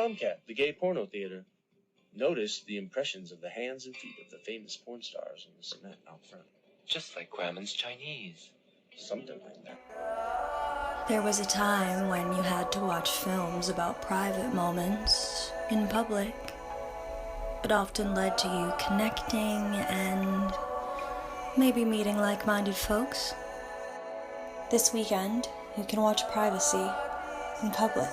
Tomcat, the gay porno theater. Notice the impressions of the hands and feet of the famous porn stars on the cement out front. Just like Grauman's Chinese. Something like that. There was a time when you had to watch films about private moments in public. It often led to you connecting and maybe meeting like-minded folks. This weekend, you can watch Privacy in public.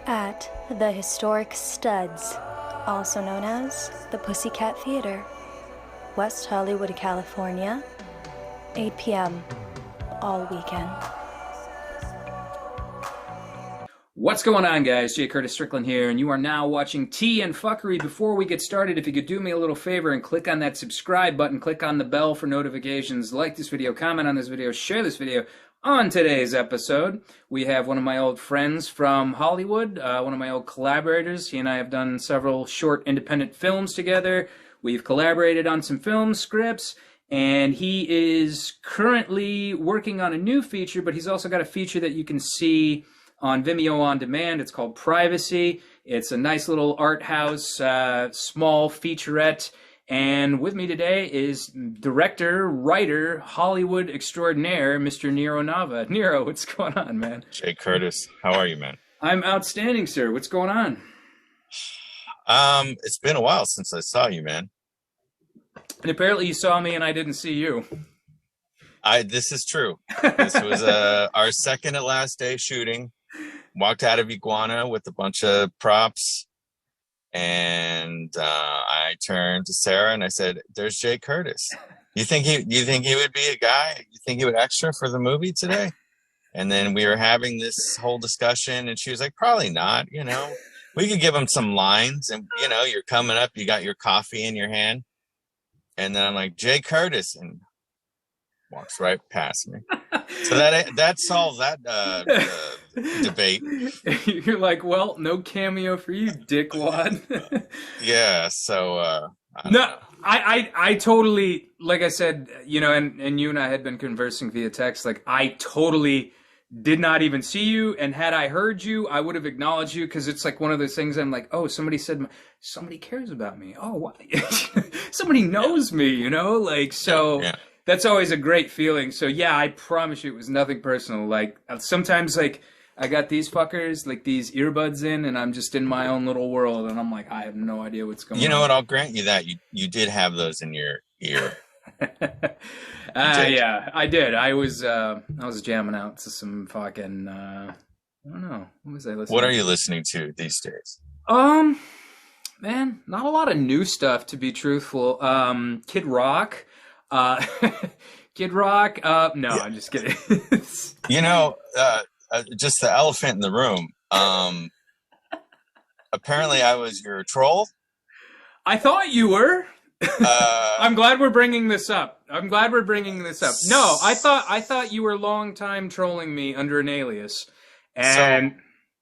At the historic Studs, also known as the Pussycat Theater, West Hollywood, California, 8 p.m. all weekend. What's going on, guys? Jay Curtis Strickland here, and you are now watching Tea and Fuckery. Before we get started, if you could do me a little favor and click on that subscribe button, click on the bell for notifications, like this video, comment on this video, share this video. On today's episode, we have one of my old friends from Hollywood, one of my old collaborators. He and I have done several short independent films together. We've collaborated on some film scripts, and he is currently working on a new feature, but he's also got a feature that you can see on Vimeo On Demand. It's called Privacy. It's a nice little art house, small featurette. And with me today is director, writer, Hollywood extraordinaire, Mr. Nero Nava. Nero, what's going on, man? Jay Curtis, how are you, man? I'm outstanding, sir. What's going on? It's been a while since I saw you, man. And apparently you saw me and I didn't see you. This is true. This was our second to last day shooting. Walked out of Iguana with a bunch of props. And I turned to Sarah and I said, "There's Jay Curtis. You think he would be a guy? You think he would extra for the movie today?" And then we were having this whole discussion, and she was like, "Probably not. You know, we could give him some lines, and you know, you're coming up, you got your coffee in your hand." And then I'm like, "Jay Curtis," and walks right past me. So that solves that debate. You're like, well, no cameo for you, dickwad. Yeah, so I totally, like I said, you know, and you and I had been conversing via text, like I totally did not even see you, and had I heard you, I would have acknowledged you, because it's like one of those things I'm like, oh, somebody said, somebody cares about me. Oh, why? Somebody knows me, you know, like, so... Yeah. That's always a great feeling. So yeah, I promise you it was nothing personal. Like sometimes like I got these fuckers, like these earbuds in, and I'm just in my own little world, and I'm like, I have no idea what's going on. You know what, I'll grant you that. You did have those in your ear. Yeah, I did. I was jamming out to some fucking I don't know. What was I listening to? What are you listening to these days? Man, not a lot of new stuff, to be truthful. Kid Rock. Kid Rock. No, yeah. I'm just kidding. You know, just the elephant in the room. Apparently, I was your troll. I thought you were. I'm glad we're bringing this up. No, I thought you were long time trolling me under an alias. And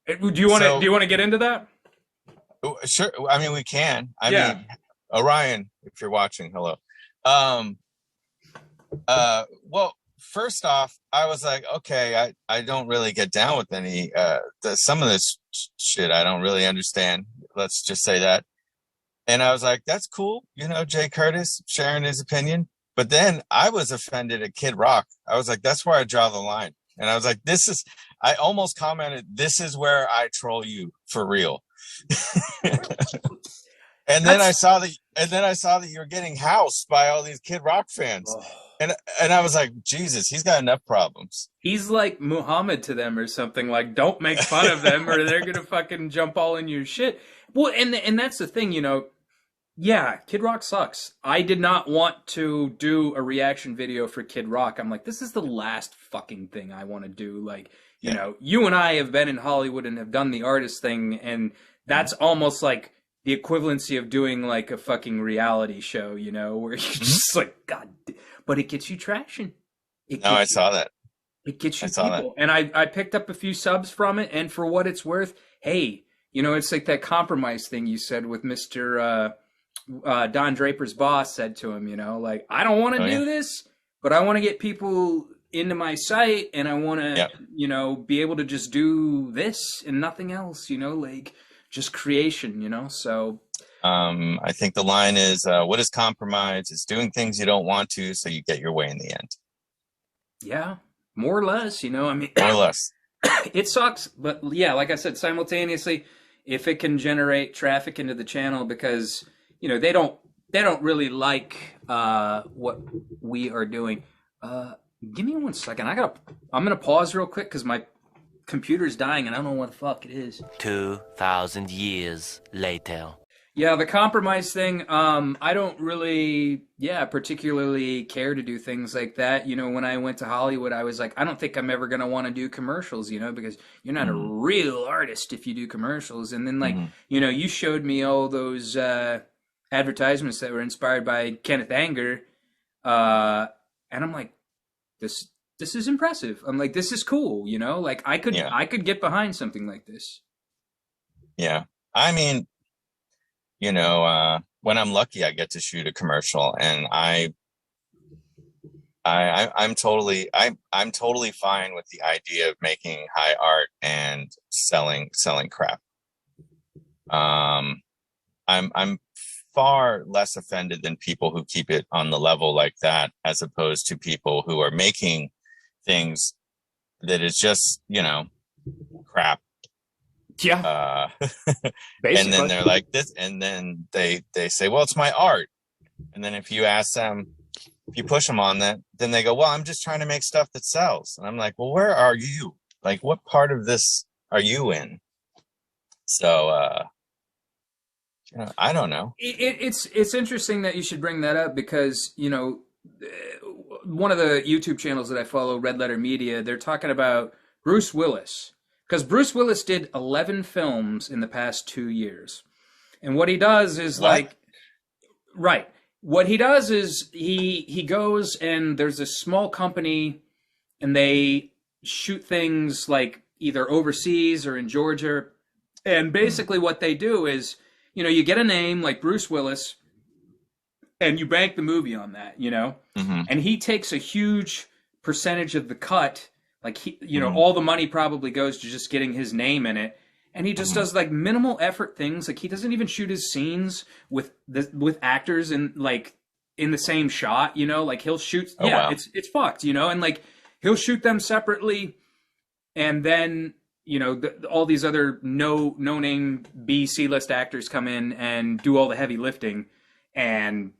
do you want to get into that? Sure. I mean, we can. I mean, Orion, if you're watching, hello. Well, first off, I was like, okay, I don't really get down with any, some of this shit I don't really understand. Let's just say that. And I was like, that's cool. You know, Jay Curtis sharing his opinion. But then I was offended at Kid Rock. I was like, that's where I draw the line. And I was like, I almost commented, this is where I troll you for real. And then I saw that you were getting housed by all these Kid Rock fans. Oh. And I was like, Jesus, he's got enough problems. He's like Muhammad to them or something. Like, don't make fun of them or they're going to fucking jump all in your shit. Well, and that's the thing, you know. Yeah, Kid Rock sucks. I did not want to do a reaction video for Kid Rock. I'm like, this is the last fucking thing I want to do. Like, you know, you and I have been in Hollywood and have done the artist thing. And that's almost like the equivalency of doing like a fucking reality show, you know, where you're just like, God, but it gets you traction. I saw that. It gets you people. And I picked up a few subs from it, and for what it's worth, hey, you know, it's like that compromise thing you said with Mr. Don Draper's boss said to him, you know, like, I don't want to do this, but I want to get people into my site, and I want to, Yeah. you know, be able to just do this and nothing else, you know, like just creation, you know. So I think the line is, what is compromise? It's doing things you don't want to, so you get your way in the end. yeah, more or less, you know. I mean, More or less. it sucks, but yeah, like I said, simultaneously, if it can generate traffic into the channel, because you know they don't really like what we are doing. Give me 1 second. I'm gonna pause real quick because my computer's dying and I don't know what the fuck it is. 2,000 years later. Yeah, the compromise thing, I don't really, particularly care to do things like that. You know, when I went to Hollywood, I was like, I don't think I'm ever going to want to do commercials, you know, because you're not a real artist if you do commercials. And then, like, you know, you showed me all those advertisements that were inspired by Kenneth Anger, and I'm like, this is impressive. I'm like, this is cool, you know? Like, I could get behind something like this. Yeah. I mean, you know, when I'm lucky, I get to shoot a commercial, and I'm totally fine with the idea of making high art and selling crap. I'm far less offended than people who keep it on the level like that, as opposed to people who are making things that is just, you know, crap. Yeah. And then they're like this, and then they say, well, it's my art. And then if you ask them, if you push them on that, then they go, well, I'm just trying to make stuff that sells. And I'm like, well, where are you? Like, what part of this are you in? So, you know, I don't know. It's interesting that you should bring that up, because, you know, one of the YouTube channels that I follow, Red Letter Media, they're talking about Bruce Willis. Because Bruce Willis did 11 films in the past 2 years. And what he does is What he does is he goes, and there's a small company, and they shoot things like either overseas or in Georgia. And basically what they do is, you know, you get a name like Bruce Willis, and you bank the movie on that, you know? Mm-hmm. And he takes a huge percentage of the cut. Like, he, you know, all the money probably goes to just getting his name in it. And he just does, like, minimal effort things. Like, he doesn't even shoot his scenes with actors in the same shot, you know? Like, he'll shoot... Wow. It's fucked, you know? And, like, he'll shoot them separately, and then, you know, all these other no-name C-list actors come in and do all the heavy lifting, and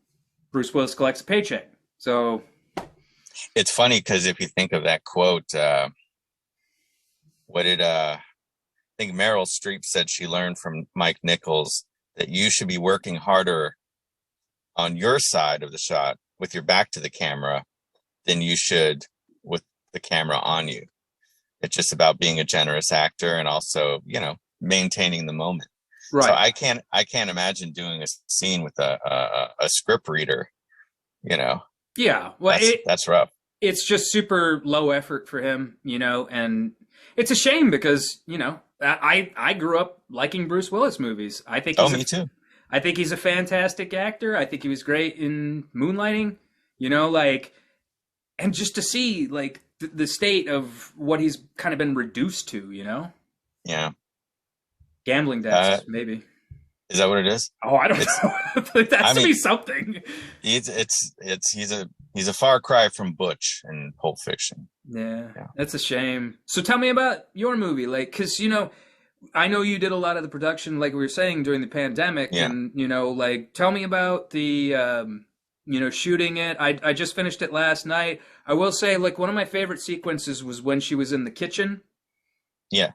Bruce Willis collects a paycheck. So... It's funny because if you think of that quote, I think Meryl Streep said she learned from Mike Nichols that you should be working harder on your side of the shot with your back to the camera than you should with the camera on you. It's just about being a generous actor and also, you know, maintaining the moment. Right. So I can't imagine doing a scene with a script reader, you know. Yeah, well, that's rough. It's just super low effort for him, you know, and it's a shame because, you know, I grew up liking Bruce Willis movies. I think me too. I think he's a fantastic actor. I think he was great in Moonlighting, you know, like, and just to see like the state of what he's kind of been reduced to, you know. Yeah. Gambling debts, maybe. Is that what it is? Oh, I don't know. That has to be something. He's a far cry from Butch in Pulp Fiction. Yeah, that's a shame. So tell me about your movie, like, because, you know, I know you did a lot of the production, like we were saying, during the pandemic, and, you know, like, tell me about the, you know, shooting it. I just finished it last night. I will say, like, one of my favorite sequences was when she was in the kitchen. Yeah.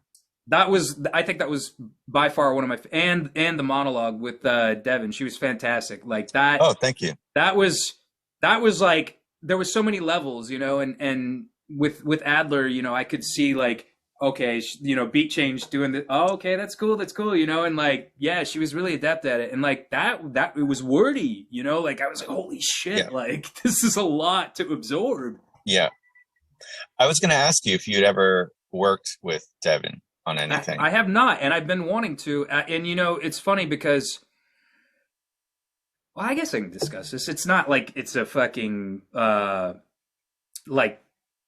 I think that was by far one of my, and the monologue with Devin. She was fantastic. Like that. Oh, thank you. That was like, there was so many levels, you know, and with Adler, you know, I could see like, okay, you know, beat change doing the, oh, okay, that's cool, you know, and like, yeah, she was really adept at it. And like that it was wordy, you know, like I was like, holy shit, like this is a lot to absorb. Yeah. I was going to ask you if you'd ever worked with Devin on anything. I have not, and I've been wanting to. And, you know, it's funny because, well, I guess I can discuss this. It's not like it's a fucking, like,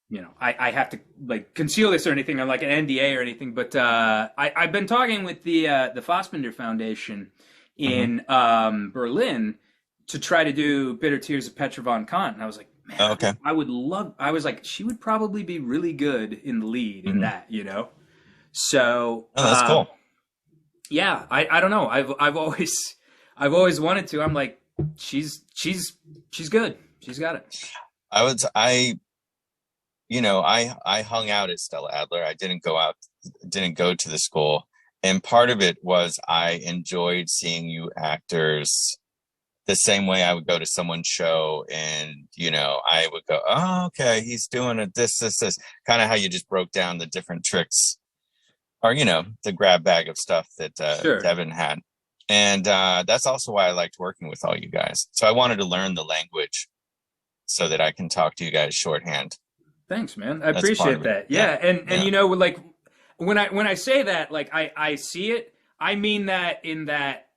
you know, I have to like conceal this or anything. I'm like an NDA or anything, but I've been talking with the Fassbinder Foundation in Berlin to try to do Bitter Tears of Petra von Kant, and I was like, man, Okay. I would love. I was like, she would probably be really good in the lead in that, you know. So Oh, that's cool. yeah, I don't know. I've always wanted to. I'm like, she's good. She's got it. I hung out at Stella Adler. I didn't go to the school. And part of it was I enjoyed seeing you actors the same way I would go to someone's show and, you know, I would go, oh, okay, he's doing it, this, kind of how you just broke down the different tricks or, you know, the grab bag of stuff that Sure. Devin had. And that's also why I liked working with all you guys. So I wanted to learn the language so that I can talk to you guys shorthand. Thanks, man. I That's part appreciate of it. that. Yeah. And Yeah. you know, like when I say that, like I see it, I mean that in that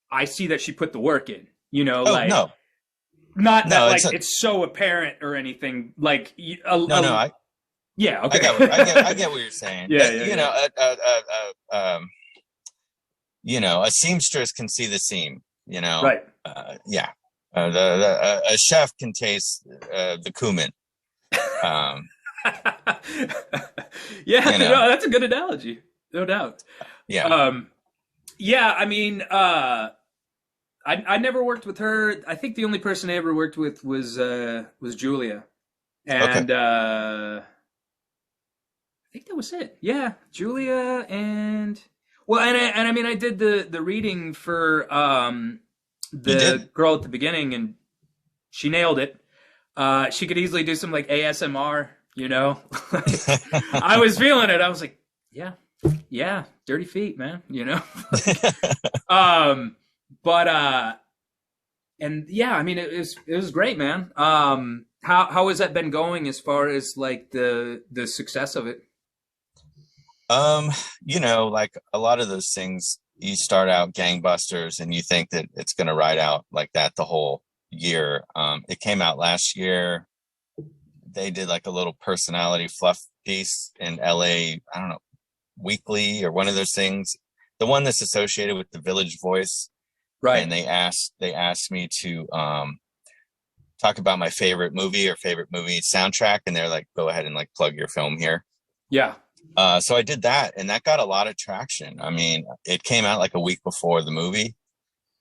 I see that she put the work in, you know, Oh, like no. not that No, like it's so apparent or anything. Like I yeah, okay. I get what you're saying. Yeah, You know, you know, a seamstress can see the seam, you know. Right. Yeah. A chef can taste the cumin. Yeah, You know. no, that's a good analogy. No doubt. Yeah. Yeah, I mean, I never worked with her. I think the only person I ever worked with was Julia, and I think that was it. Yeah, Julia and well, and I mean, I did the reading for the girl at the beginning, and she nailed it. She could easily do some like ASMR, you know. I was feeling it. I was like, yeah, dirty feet, man, you know. But and yeah, I mean, it was great, man. How has that been going as far as like the success of it? You know, like a lot of those things, you start out gangbusters and you think that it's going to ride out like that the whole year. It came out last year. They did like a little personality fluff piece in LA, I don't know, Weekly or one of those things, the one that's associated with the Village Voice. Right. And they asked me to talk about my favorite movie or favorite movie soundtrack, and they're like, go ahead and like plug your film here. Yeah. So I did that, and that got a lot of traction. I mean, it came out like a week before the movie,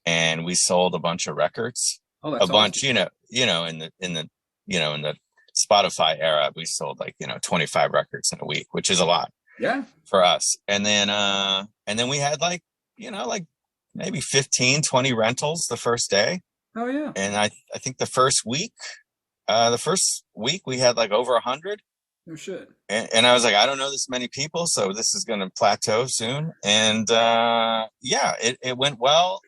and we sold a bunch of records. Oh, that's bunch, awesome. in the Spotify era, we sold like 25 records in a week, which is a lot. Yeah. For us. And then we had like maybe 15, 20 rentals the first day. Oh yeah. And I think the first week we had like over 100. Oh shit. And I was like, I don't know this many people, so this is going to plateau soon. And it went well.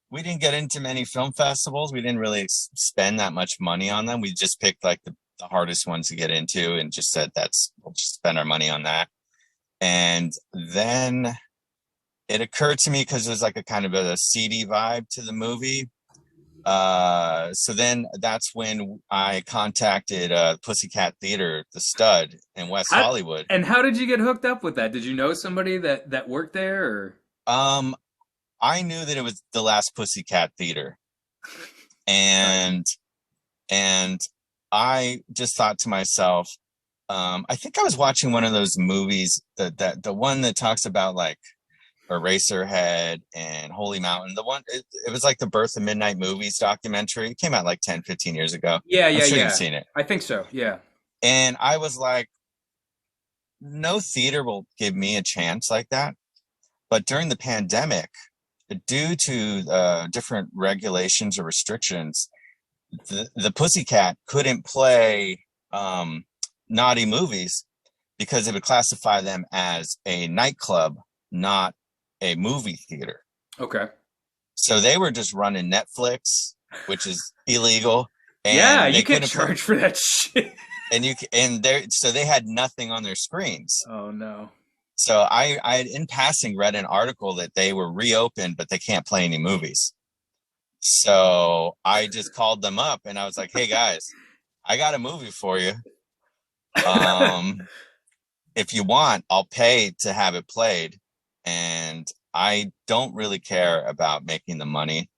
We didn't get into many film festivals. We didn't really spend that much money on them. We just picked like the hardest ones to get into and just said we'll just spend our money on that. And then it occurred to me, because there's like a kind of a seedy vibe to the movie. So then that's when I contacted Pussycat Theater, the Stud in West Hollywood. And how did you get hooked up with that? Did you know somebody that worked there? Or? I knew that it was the last Pussycat Theater. And I just thought to myself, I think I was watching one of those movies, the one that talks about like Eraserhead and Holy Mountain. The one, it was like the Birth of Midnight Movies documentary. It came out like 10, 15 years ago. Yeah, I'm sure you've seen it. I think so, yeah. And I was like, no theater will give me a chance like that. But during the pandemic, due to different regulations or restrictions, the Pussycat couldn't play naughty movies because it would classify them as a nightclub, not a movie theater. Okay. So they were just running Netflix, which is illegal. And yeah, you can't charge for that shit. So they had nothing on their screens. Oh no. So I had in passing read an article that they were reopened, but they can't play any movies. So I just called them up and I was like, hey guys, I got a movie for you. If you want, I'll pay to have it played. And I don't really care about making the money.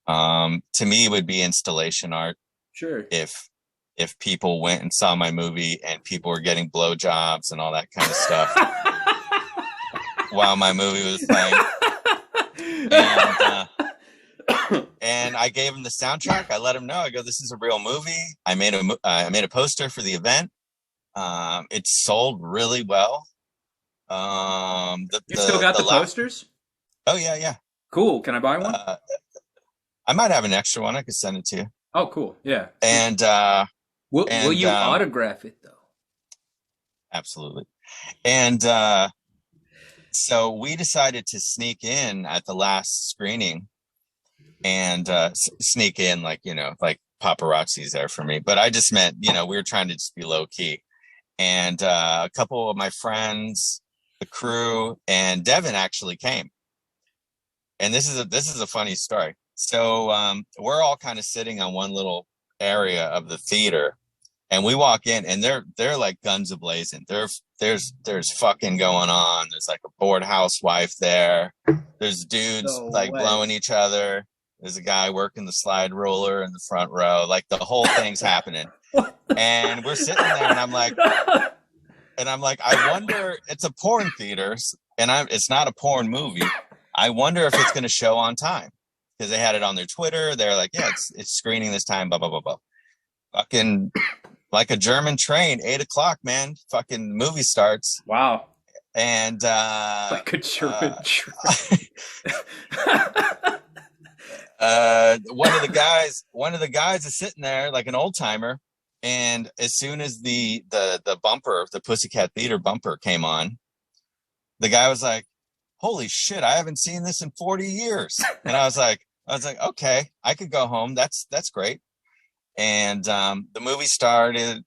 To me, it would be installation art. Sure. If people went and saw my movie and people were getting blowjobs and all that kind of stuff while my movie was playing. And I gave him the soundtrack. I let him know. I go, this is a real movie. I made a poster for the event. It sold really well. You still got the posters? Oh yeah. Cool. Can I buy one? I might have an extra one. I could send it to you. Oh, cool. Yeah. And will you autograph it though? Absolutely. And so we decided to sneak in at the last screening, and sneak in like paparazzi's there for me. But I just meant we were trying to just be low key. And a couple of my friends, the crew, and Devin actually came. And this is a funny story. So we're all kind of sitting on one little area of the theater, and we walk in, and they're like guns ablazing. There's fucking going on. There's like a bored housewife there. There's dudes blowing each other. There's a guy working the slide roller in the front row. Like the whole thing's happening. And we're sitting there, and I'm like, I wonder, it's a porn theater, and it's not a porn movie. I wonder if it's going to show on time, because they had it on their Twitter. They're like, yeah, it's screening this time, blah, blah, blah, blah. Fucking like a German train, 8:00, man. Fucking movie starts. Wow. And like a German train. One of the guys is sitting there like an old timer. And as soon as the bumper, the Pussycat Theater bumper came on, the guy was like, holy shit, I haven't seen this in 40 years. And I was like, okay, I could go home. That's great. And the movie started.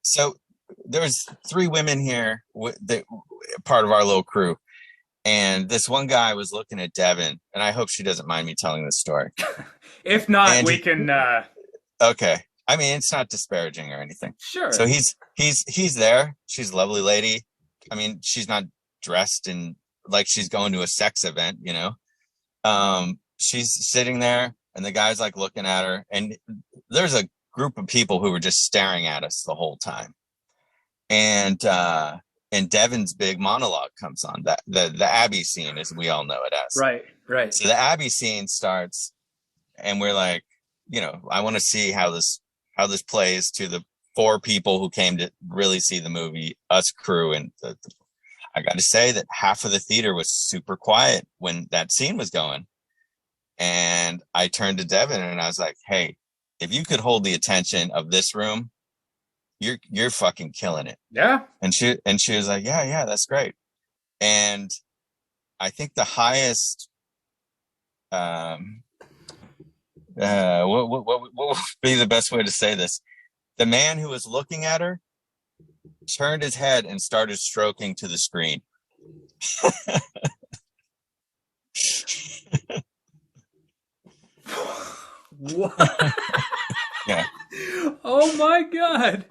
So there was 3 women here, part of our little crew. And this one guy was looking at Devin, and I hope she doesn't mind me telling this story. If not, we can. Okay. I mean, it's not disparaging or anything. Sure. So he's there. She's a lovely lady. I mean, she's not dressed in like she's going to a sex event, She's sitting there, and the guy's like looking at her, and there's a group of people who were just staring at us the whole time. And Devin's big monologue comes on, that the Abbey Scene, as we all know it as. Right. So the Abbey Scene starts, and we're like, I want to see how this plays to the 4 people who came to really see the movie, us crew. And I got to say that half of the theater was super quiet when that scene was going. And I turned to Devin, and I was like, hey, if you could hold the attention of this room, you're fucking killing it. Yeah. And she was like, yeah, that's great. And I think the highest, what would be the best way to say this? The man who was looking at her turned his head and started stroking to the screen. What? Yeah. Oh my God.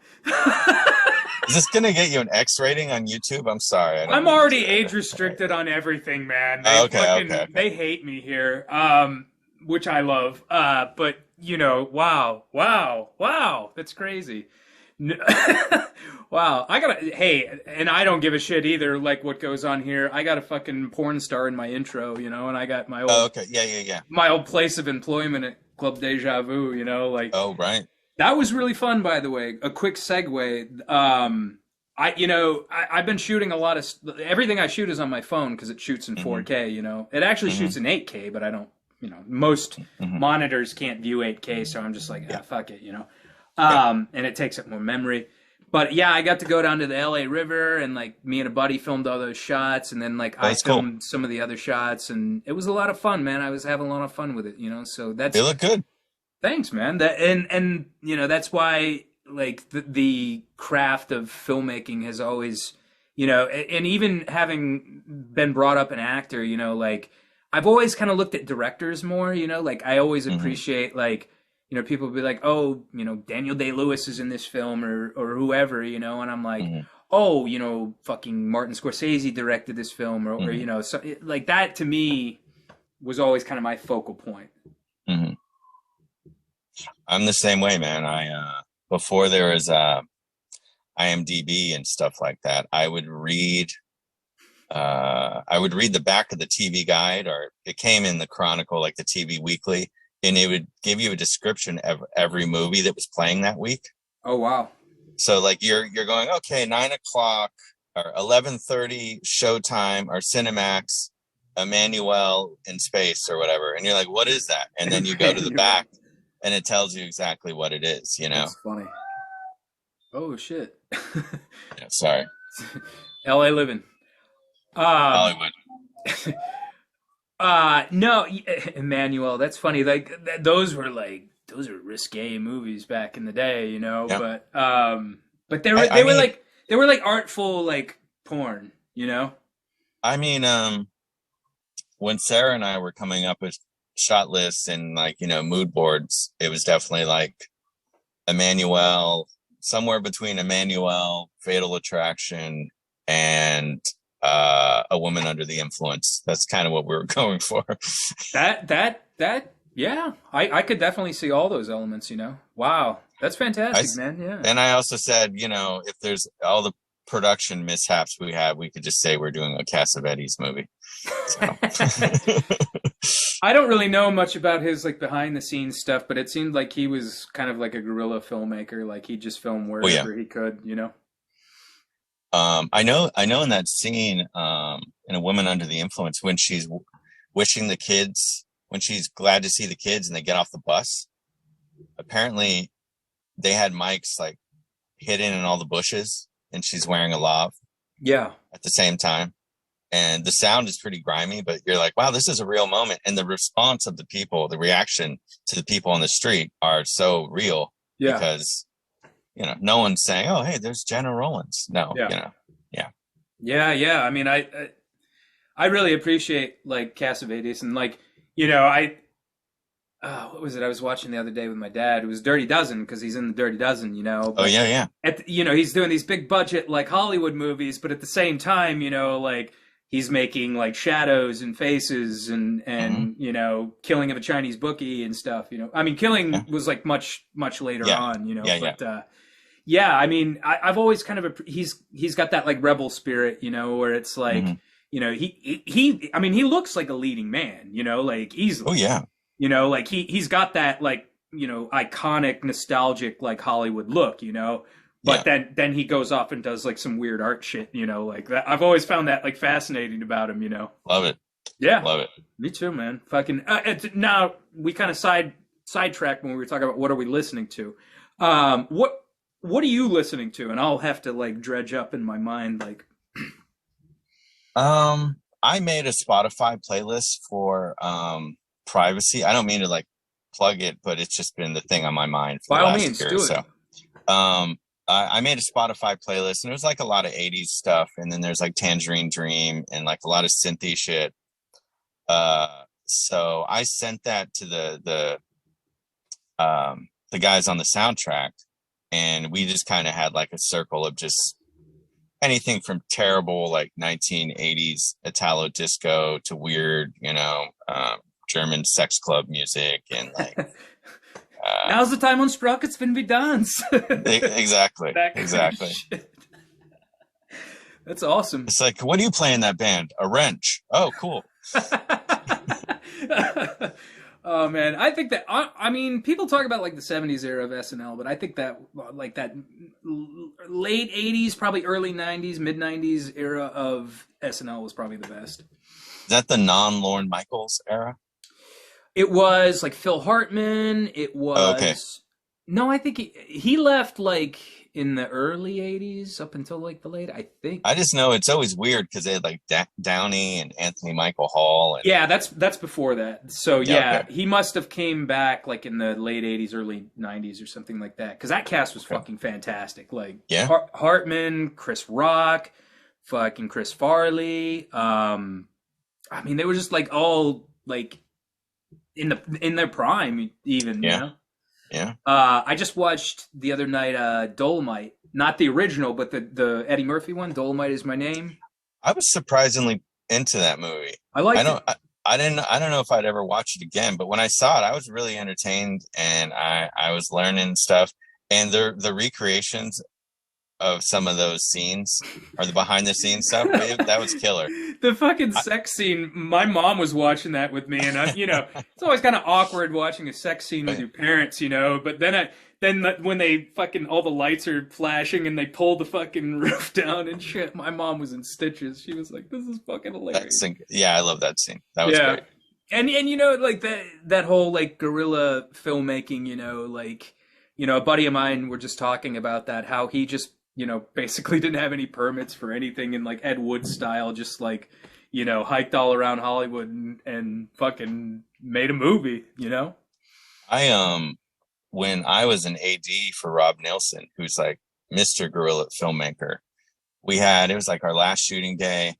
Is this gonna get you an X rating on YouTube? I'm sorry. I'm already age restricted on everything, man. They hate me here, which I love. But wow, that's crazy. Wow, and I don't give a shit either. Like what goes on here, I got a fucking porn star in my intro, and I got my old, my old place of employment at Club Deja Vu, Oh, right. That was really fun, by the way. A quick segue. I've been shooting a lot of everything I shoot is on my phone because it shoots in 4K. It actually shoots in 8K, but I don't. Most monitors can't view 8K, so I'm just like, fuck it, and it takes up more memory. But yeah, I got to go down to the LA River, and like me and a buddy filmed all those shots, and then like I filmed some of the other shots, and it was a lot of fun, man. I was having a lot of fun with it, So that's. They look good. Thanks, man. And that's why like the craft of filmmaking has always, and even having been brought up an actor, like I've always kind of looked at directors more, like I always appreciate like people would be like, oh, Daniel Day-Lewis is in this film or whoever, and I'm like, oh, fucking Martin Scorsese directed this film or so, like that to me was always kind of my focal point. Mm-hmm. I'm the same way, man. Before there was IMDb and stuff like that, I would read the back of the TV Guide, or it came in the Chronicle, like the TV Weekly, and it would give you a description of every movie that was playing that week. Oh wow! So like you're going, okay, 9:00 or 11:30 Showtime or Cinemax, Emmanuel in Space or whatever, and you're like, what is that? And then you go to the back, and it tells you exactly what it is. That's funny. Oh shit! Yeah, sorry. L.A. living. Hollywood. No, Emmanuel. That's funny. Like those are risque movies back in the day, Yeah. But they were like artful, like porn, I mean, when Sarah and I were coming up with shot lists and mood boards, it was definitely like Emmanuel, somewhere between Emmanuel, Fatal Attraction, and A Woman Under the Influence. That's kind of what we were going for. Yeah, I could definitely see all those elements, Wow, that's fantastic, man. Yeah. And I also said, if there's all the production mishaps we have, we could just say we're doing a Cassavetes movie. So. I don't really know much about his behind the scenes stuff, but it seemed like he was kind of like a guerrilla filmmaker. Like he just filmed wherever he could, I know in that scene, in A Woman Under the Influence, when she's wishing the kids, when she's glad to see the kids and they get off the bus, apparently they had mics hidden in all the bushes, and she's wearing a lav. Yeah. At the same time. And the sound is pretty grimy, but you're like, wow, this is a real moment. And the response of the people, the reaction to the people on the street are so real. Yeah. Because, no one's saying, oh, hey, there's Jenna Rollins. No, Yeah. Yeah. I mean, I really appreciate Cassavetes and what was it? I was watching the other day with my dad. It was Dirty Dozen because he's in the Dirty Dozen, But oh yeah. He's doing these big budget Hollywood movies, but at the same time, he's making shadows and faces and Killing of a Chinese Bookie and stuff. I mean, Killing was much later on. I mean, I've always kind of he's got that rebel spirit, where it's he looks like a leading man, easily. Oh yeah. He's got that iconic nostalgic Hollywood look, but then he goes off and does some weird art shit, like that. I've always found that fascinating about him, Love it. Yeah. Love it. Me too, man. Fucking now we kind of sidetracked when we were talking about what are we listening to. What are you listening to? And I'll have to dredge up in my mind I made a Spotify playlist for privacy. I don't mean to plug it, but it's just been the thing on my mind for by the all last means year. do it. So I made a Spotify playlist, and it was a lot of 80s stuff, and then there's Tangerine Dream and a lot of synthy shit. So I sent that to the guys on the soundtrack, and we just kind of had a circle of just anything from terrible 1980s Italo disco to weird, German sex club music, and now's the time when Sprockets can be danced. Exactly. Exactly. That's awesome. It's what do you play in that band? A wrench. Oh, cool. Oh man, I think that I mean, people talk about the 70s era of SNL, but I think that that late 80s, probably early 90s, mid 90s era of SNL was probably the best. Is that the non-Lorne Michaels era? It was Phil Hartman. It was. Oh, okay. No, I think he left in the early 80s up until the late, I think. I just know it's always weird because they had Downey and Anthony Michael Hall. And... Yeah, that's before that. So yeah, okay. He must have came back in the late 80s, early 90s or something like that. Because that cast was fucking fantastic. Hartman, Chris Rock, fucking Chris Farley. I mean, they were just all in their prime, even. Yeah. You know? Yeah. I just watched the other night Dolomite, not the original, but the Eddie Murphy one. Dolomite Is My Name. I was surprisingly into that movie. I liked it. I don't know if I'd ever watch it again, but when I saw it, I was really entertained, and I was learning stuff. And the recreations of some of those scenes, or the behind the scenes stuff, that was killer. The fucking sex scene. My mom was watching that with me, and it's always kind of awkward watching a sex scene with your parents, But then when they fucking all the lights are flashing and they pull the fucking roof down and shit, my mom was in stitches. She was like, "This is fucking hilarious." Yeah, I love that scene. That was great. And like that whole like guerrilla filmmaking, a buddy of mine were just talking about that, how he just basically didn't have any permits for anything, in like Ed Wood style, just like, hiked all around Hollywood and fucking made a movie, When I was an AD for Rob Nilsson, who's like Mr. Guerrilla filmmaker, it was like our last shooting day,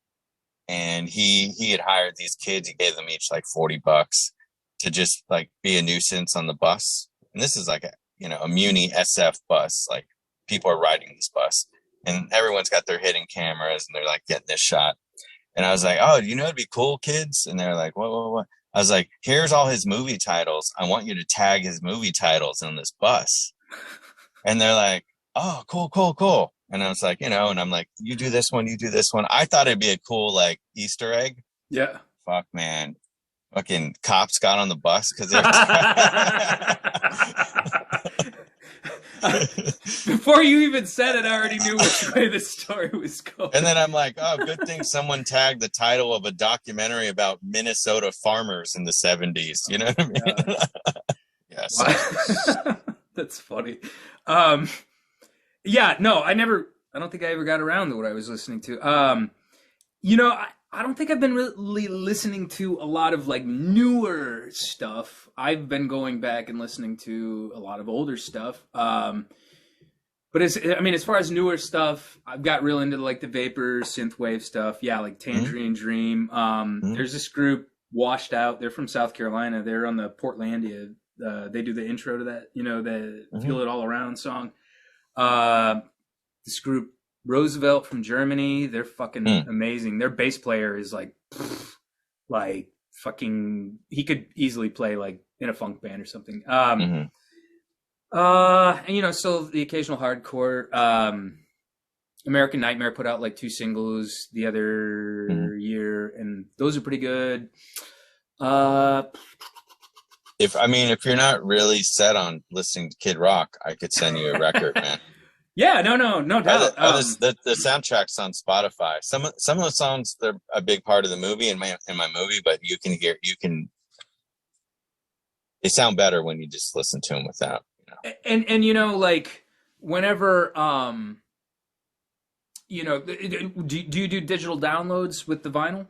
and he had hired these kids. He gave them each like $40 to just like be a nuisance on the bus. And this is like a Muni SF bus, like, people are riding this bus, and everyone's got their hidden cameras, and they're like getting this shot. And I was like, "Oh, it'd be cool, kids." And they're like, what? I was like, "Here's all his movie titles. I want you to tag his movie titles on this bus." And they're like, "Oh, cool. And I was like, and I'm like, "You do this one, you do this one." I thought it'd be a cool like Easter egg. Yeah. Fuck, man. Fucking cops got on the bus because they Before you even said it, I already knew which way the story was going. And then I'm like, oh, good thing someone tagged the title of a documentary about Minnesota farmers in the 70s. You know what I mean? Yeah. Yes. That's funny. Yeah, no, I don't think I ever got around to what I was listening to. I don't think I've been really listening to a lot of like newer stuff. I've been going back and listening to a lot of older stuff. But as far as newer stuff, I've got real into like the vapor synthwave stuff. Yeah, like Tangerine Dream. There's this group, Washed Out. They're from South Carolina. They're on the Portlandia. They do the intro to that, the Feel It All Around song. This group, Roosevelt from Germany, they're fucking amazing. Their bass player is like fucking, he could easily play like in a funk band or something. And still the occasional hardcore. American Nightmare put out like 2 singles the other year, and those are pretty good. If you're not really set on listening to Kid Rock, I could send you a record, man. Yeah, no doubt. The soundtrack's on Spotify. Some of the songs, they're a big part of the movie in my movie, but they sound better when you just listen to them without. And like whenever do you do digital downloads with the vinyl?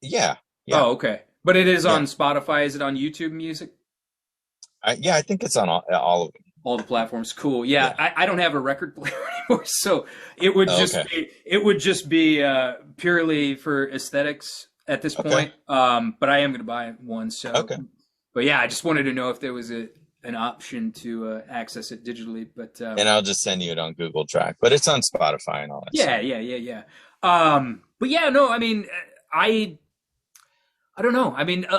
Yeah. Oh, okay. But it is on Spotify. Is it on YouTube Music? Yeah, I think it's on all of them. All the platforms. Cool. Yeah. I don't have a record player anymore, so it would just be purely for aesthetics at this point. But I am going to buy one. So. Okay. But yeah, I just wanted to know if there was an option to access it digitally. But and I'll just send you it on Google Track. But it's on Spotify and all that. Yeah. But yeah, no. I don't know.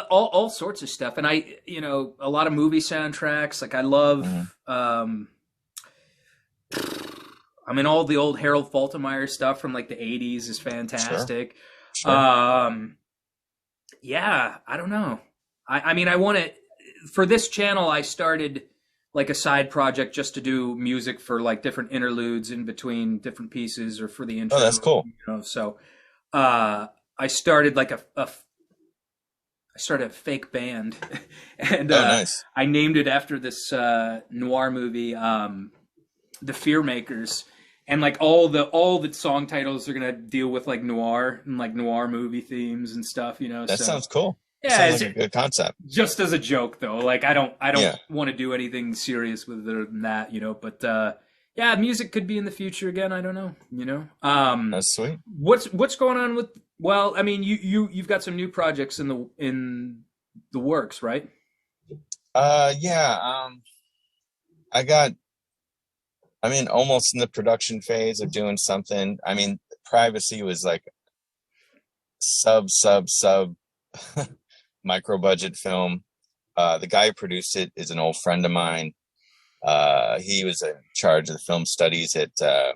All sorts of stuff. And a lot of movie soundtracks. Like I love, all the old Harold Faltermeyer stuff from like the 80s is fantastic. Sure. Yeah, I don't know. I want to, for this channel, I started like a side project just to do music for like different interludes in between different pieces or for the intro. Oh, that's cool. So, I started like a fake band, and nice. I named it after this noir movie, The Fear Makers, and like all the song titles are gonna deal with like noir and like noir movie themes and stuff. That sounds cool. Yeah, sounds like a good concept. Just as a joke, though. Like I don't want to do anything serious with it than that. But yeah, music could be in the future again. I don't know. That's sweet. What's going on with? Well, you've got some new projects in the works, right? Yeah. I'm in almost in the production phase of doing something. I mean, Privacy was like sub micro budget film. The guy who produced it is an old friend of mine. He was in charge of the film studies at I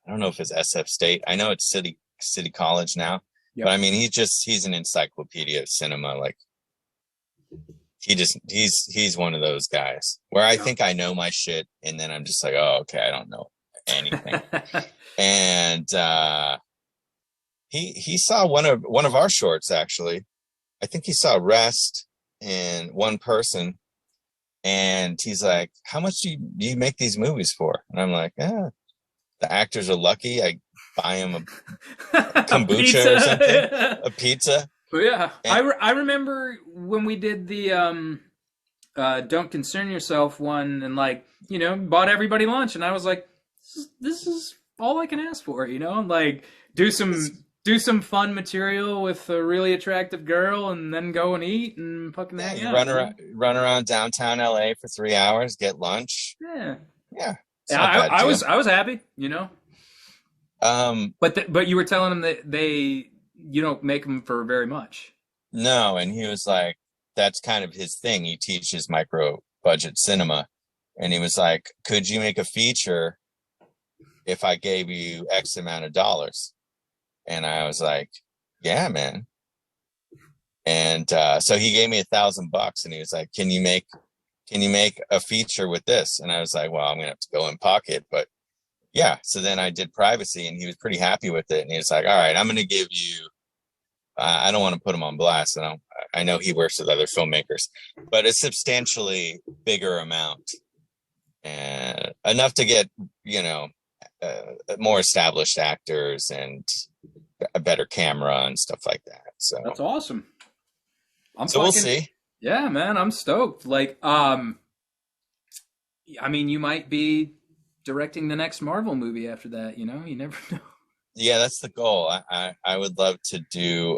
don't know if it's SF State. I know it's City College now. Yep. But I mean, he's an encyclopedia of cinema. Like he's one of those guys where I think I know my shit, and then I'm just like, oh, okay, I don't know anything. And he saw one of our shorts, actually. I think he saw Rest and One Person, and he's like, how much do you make these movies for? And I'm like, the actors are lucky. I buy them a kombucha or something, a pizza. Yeah, I remember when we did the Don't Concern Yourself one, and like, you know, bought everybody lunch, and I was like, this is all I can ask for, you know, like do some fun material with a really attractive girl, and then go and eat and fucking hang out. Run around downtown LA for 3 hours, get lunch. Yeah. I was happy, you know. But you were telling him that you don't make them for very much. No, and he was like, that's kind of his thing. He teaches micro budget cinema, and he was like, could you make a feature if I gave you X amount of dollars? And I was like, yeah, man. And so he gave me $1,000, and he was like, can you make a feature with this? And I was like, well, I'm gonna have to go in pocket, but yeah. So then I did Privacy, and he was pretty happy with it. And he was like, all right, I'm going to give you, I don't want to put him on blast. I know he works with other filmmakers, but a substantially bigger amount, and enough to get, you know, more established actors and a better camera and stuff like that. So that's awesome. We'll see. Yeah, man, I'm stoked. Like, I mean, you might be directing the next Marvel movie after that, you know? You never know. Yeah, that's the goal. I would love to do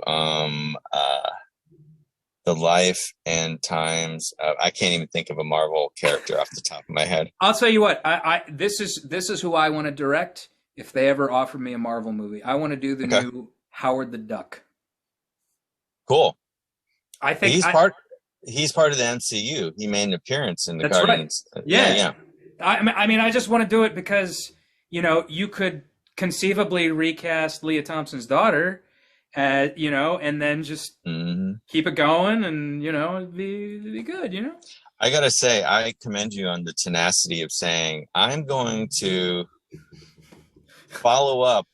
the life and times. I can't even think of a Marvel character off the top of my head. I'll tell you what. This is who I want to direct if they ever offer me a Marvel movie. I want to do the new Howard the Duck. Cool. I think he's part of the MCU. He made an appearance in the Guardians. Right. Yeah. I mean, I just want to do it because, you know, you could conceivably recast Leah Thompson's daughter, you know, and then just keep it going, and, you know, it'd be good, you know? I got to say, I commend you on the tenacity of saying, I'm going to follow up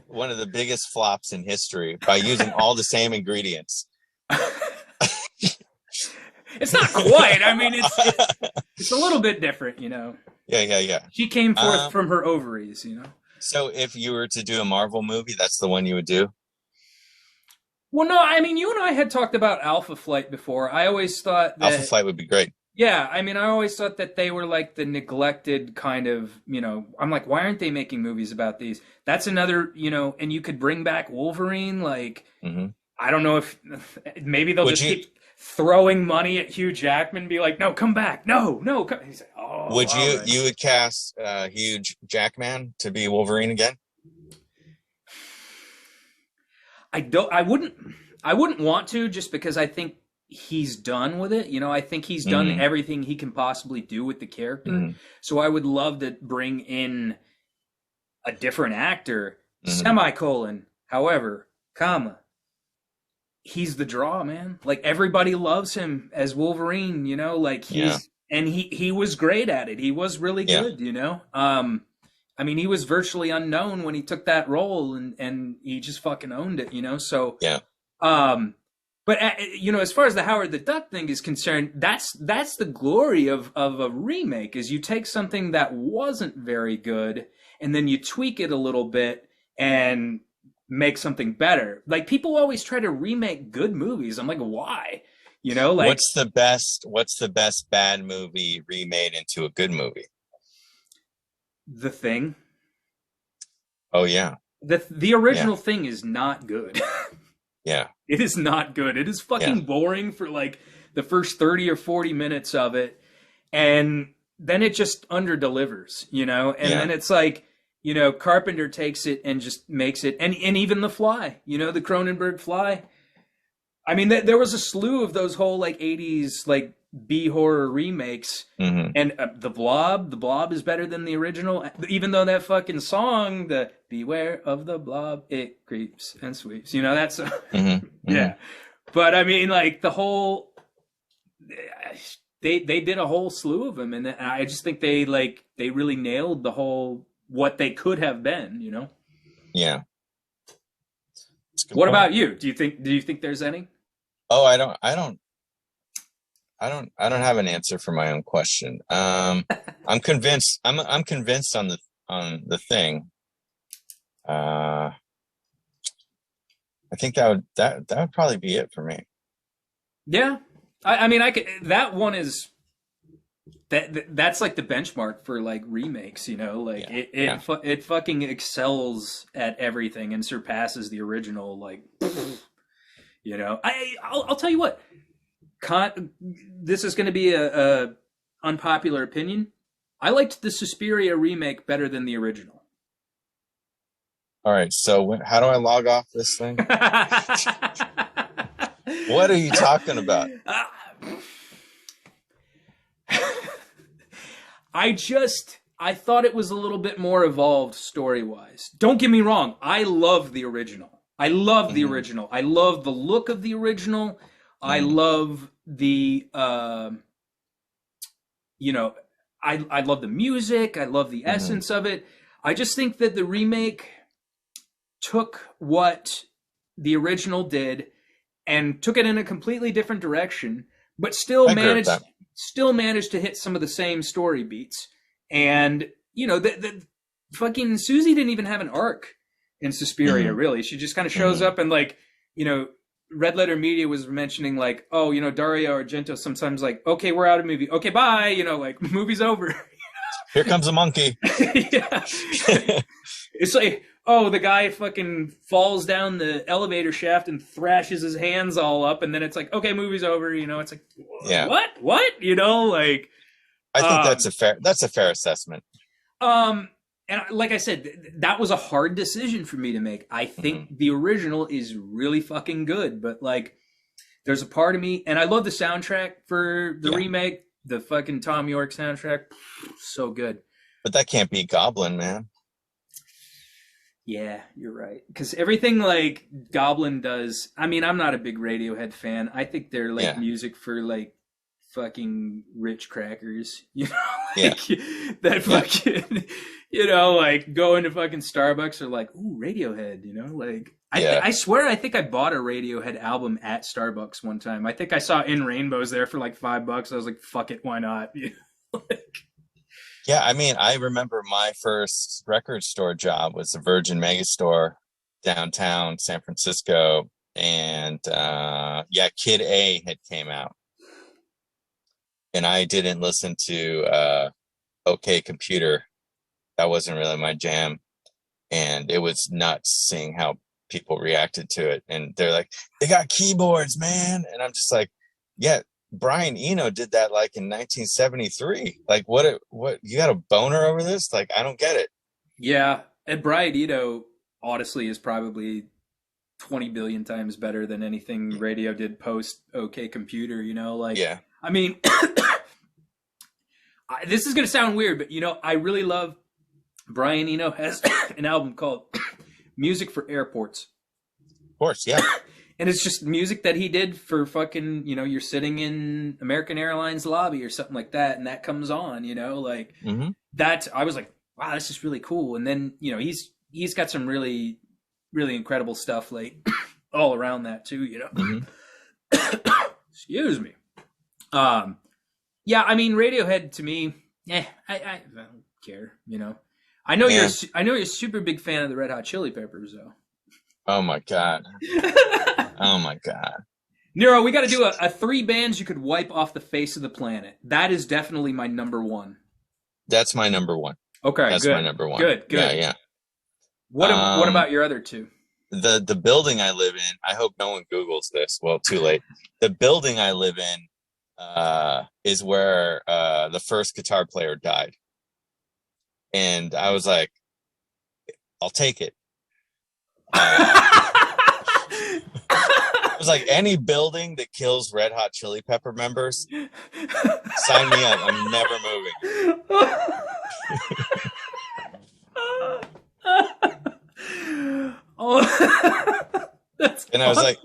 one of the biggest flops in history by using all the same ingredients. It's not quite. I mean, it's a little bit different, you know. Yeah. She came forth from her ovaries, you know. So if you were to do a Marvel movie, that's the one you would do? Well, no, I mean, you and I had talked about Alpha Flight before. I always thought that Alpha Flight would be great. Yeah, I mean, I always thought that they were like the neglected kind of, you know, I'm like, why aren't they making movies about these? That's another, you know, and you could bring back Wolverine, like, I don't know if maybe they'll keep throwing money at Hugh Jackman and be like, no, come back. No. He's like, oh. Would you would cast Hugh Jackman to be Wolverine again? I wouldn't want to, just because I think he's done with it. You know, I think he's done everything he can possibly do with the character. So I would love to bring in a different actor, semicolon, however, comma. He's the draw, man. Like, everybody loves him as Wolverine, you know, like and he was great at it. He was really good, you know? I mean, he was virtually unknown when he took that role, and he just fucking owned it, you know? So, but you know, as far as the Howard the Duck thing is concerned, that's the glory of a remake, is you take something that wasn't very good and then you tweak it a little bit and make something better. Like, people always try to remake good movies. I'm like, why? You know, like, what's the best bad movie remade into a good movie? The Thing. Oh yeah. The original Thing is not good. Yeah. It is not good. It is fucking boring for like the first 30 or 40 minutes of it, and then it just under-delivers, you know? And then it's like, you know, Carpenter takes it and just makes it, and even The Fly, you know, the Cronenberg Fly. I mean, there was a slew of those whole, like, 80s, like, B-horror remakes, and The Blob is better than the original, even though that fucking song, the Beware of the Blob, it creeps and sweeps, you know, that's, yeah. But, I mean, like, the whole, they did a whole slew of them, and I just think they really nailed the whole, what they could have been, you know? Yeah. What about you? Do you think there's any? Oh, I don't have an answer for my own question. I'm convinced on the Thing. I think that would probably be it for me. Yeah. I mean, that one is that's like the benchmark for like remakes, you know, like it fucking excels at everything and surpasses the original, like, you know. I'll tell you what, this is going to be a unpopular opinion. I liked the Suspiria remake better than the original. All right, so how do I log off this thing? What are you talking about? I thought it was a little bit more evolved story-wise. Don't get me wrong. I love the original. I love the original. I love the look of the original. I love the, you know, I love the music. I love the essence of it. I just think that the remake took what the original did and took it in a completely different direction, but still managed to hit some of the same story beats. And, you know, the fucking Susie didn't even have an arc in Suspiria, really. She just kind of shows up and, like, you know, Red Letter Media was mentioning, like, oh, you know, Dario Argento sometimes, like, okay, we're out of movie. Okay, bye. You know, like, movie's over. Here comes a monkey. Yeah. It's like, oh, the guy fucking falls down the elevator shaft and thrashes his hands all up, and then it's like, okay, movie's over. You know, it's like, what? You know, like, I think that's a fair assessment. And like I said, that was a hard decision for me to make. I think the original is really fucking good, but like, there's a part of me, and I love the soundtrack for the remake, the fucking Tom York soundtrack, so good. But that can't be Goblin, man. Yeah, you're right. Because everything like Goblin does, I mean, I'm not a big Radiohead fan. I think they're like music for like fucking rich crackers, you know, like that fucking, you know, like going to fucking Starbucks or like, ooh, Radiohead, you know, like I swear I think I bought a Radiohead album at Starbucks one time. I think I saw In Rainbows there for like $5. I was like, fuck it, why not? You know, like, yeah, I mean, I remember my first record store job was the Virgin Megastore downtown San Francisco, and Kid A had came out, and I didn't listen to OK Computer. That wasn't really my jam, and it was nuts seeing how people reacted to it. And they're like, they got keyboards, man, and I'm just like, yeah. Brian Eno did that like in 1973. Like, what you got a boner over this? Like, I don't get it. Yeah, and Brian Eno honestly is probably 20 billion times better than anything radio did post OK Computer, you know, like, I mean, this is going to sound weird, but you know, I really love Brian Eno has an album called Music for Airports. Of course, yeah. And it's just music that he did for fucking, you know, you're sitting in American Airlines lobby or something like that, and that comes on, you know, like that. I was like, wow, this is really cool. And then, you know, he's got some really, really incredible stuff like all around that too, you know. Excuse me. Yeah, I mean, Radiohead to me, I don't care, you know. I know you're a super big fan of the Red Hot Chili Peppers, though. Oh my god. Oh my god. Nero, we got to do a 3 bands you could wipe off the face of the planet. That is definitely my number one. That's my number one. Okay, that's good. my number one. Good. Yeah. What about your other 2? The building I live in, I hope no one Googles this. Well, too late. The building I live in is where the first guitar player died. And I was like, I'll take it. It was like, any building that kills Red Hot Chili Pepper members, sign me up. I'm never moving. Oh, that's and I was like,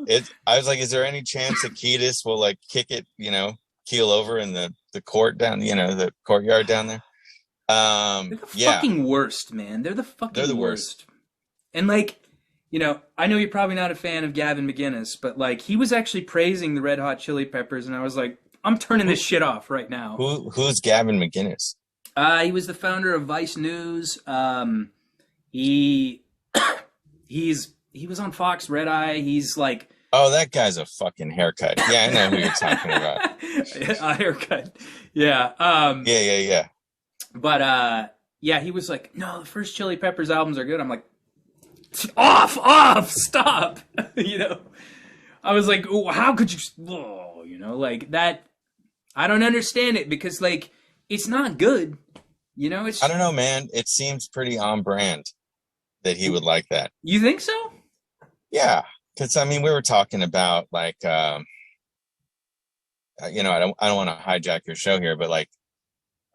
is there any chance that Kiedis will like kick it, keel over in the court down, the courtyard down there? They're the fucking worst, man. They're the worst. And like, I know you're probably not a fan of Gavin McInnes, but like, he was actually praising the Red Hot Chili Peppers, and I was like, I'm turning this shit off right now. Who's Gavin McInnes? He was the founder of Vice News. He was on Fox Red Eye. He's like, oh, that guy's a fucking haircut. Yeah, I know who you're talking about. A haircut. Yeah. Yeah. But yeah, he was like, no, the first Chili Peppers albums are good. I'm like, off, stop. I was like, oh, how could you? Like that. I don't understand it because like it's not good. It's. I don't know, man. It seems pretty on brand that he would like that. You think so? Yeah, because we were talking about like, I don't want to hijack your show here, but like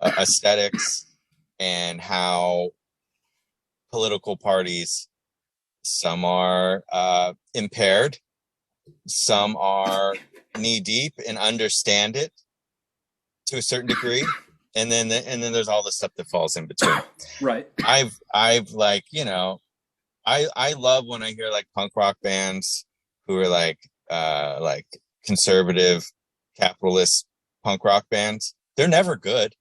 aesthetics and how political parties, some are impaired, some are knee deep and understand it to a certain degree, and then there's all the stuff that falls in between. Right. I've like, I love when I hear like punk rock bands who are like conservative capitalist punk rock bands. They're never good.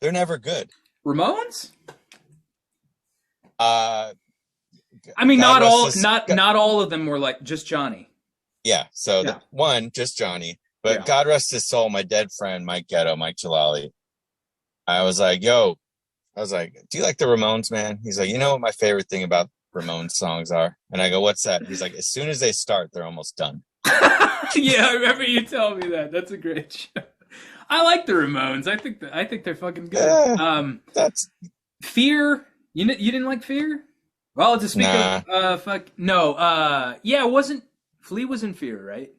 Ramones? Not not all of them were like just Johnny. Yeah. So just Johnny, but yeah. God rest his soul, my dead friend, Mike Jalali. I was like, do you like the Ramones, man? He's like, you know what my favorite thing about Ramones songs are? And I go, what's that? He's like, as soon as they start, they're almost done. Yeah, I remember you telling me that. That's a great show. I like the Ramones. I think they're fucking good. That's Fear. You didn't like Fear? Well, to speak of it wasn't Flea was in Fear, right?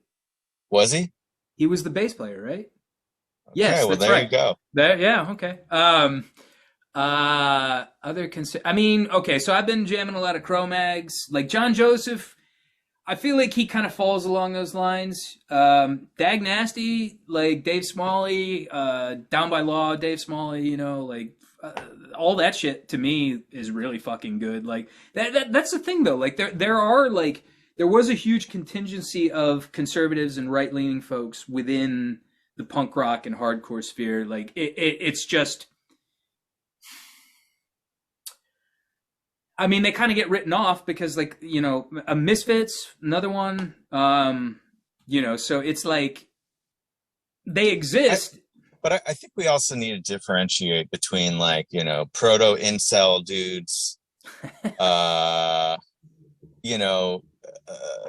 Was he? He was the bass player, right? Okay, yes, well, that's there right. You go. Okay. Okay, so I've been jamming a lot of Cro-Mags. Like John Joseph, I feel like he kind of falls along those lines. Dag Nasty, like Dave Smalley, Down by Law, Dave Smalley, all that shit to me is really fucking good. Like that's the thing though. Like there was a huge contingency of conservatives and right-leaning folks within the punk rock and hardcore sphere. Like it's just, they kind of get written off because like, a Misfits, another one, so it's like they exist. But I think we also need to differentiate between like, proto incel dudes,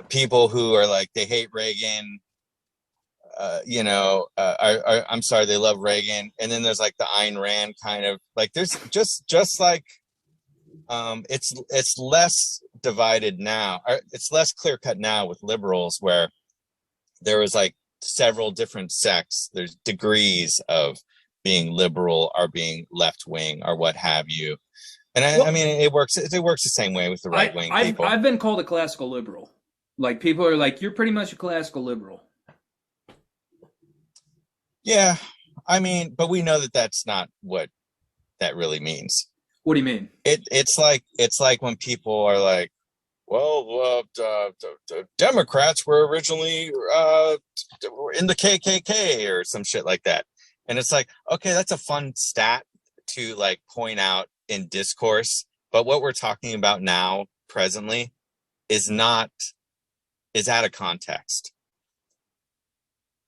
people who are like, they hate Reagan, I'm sorry, they love Reagan. And then there's like the Ayn Rand kind of like, there's just like, it's less divided now. It's less clear cut now with liberals where there was like several different sects. There's degrees of being liberal or being left wing or what have you. And it works the same way with the right wing people. I've been called a classical liberal. Like people are like, you're pretty much a classical liberal. Yeah. But we know that that's not what that really means. What do you mean? It's like when people are like, well, the Democrats were originally in the KKK or some shit like that. And it's like, okay, that's a fun stat to like point out in discourse. But what we're talking about now, presently, is out of context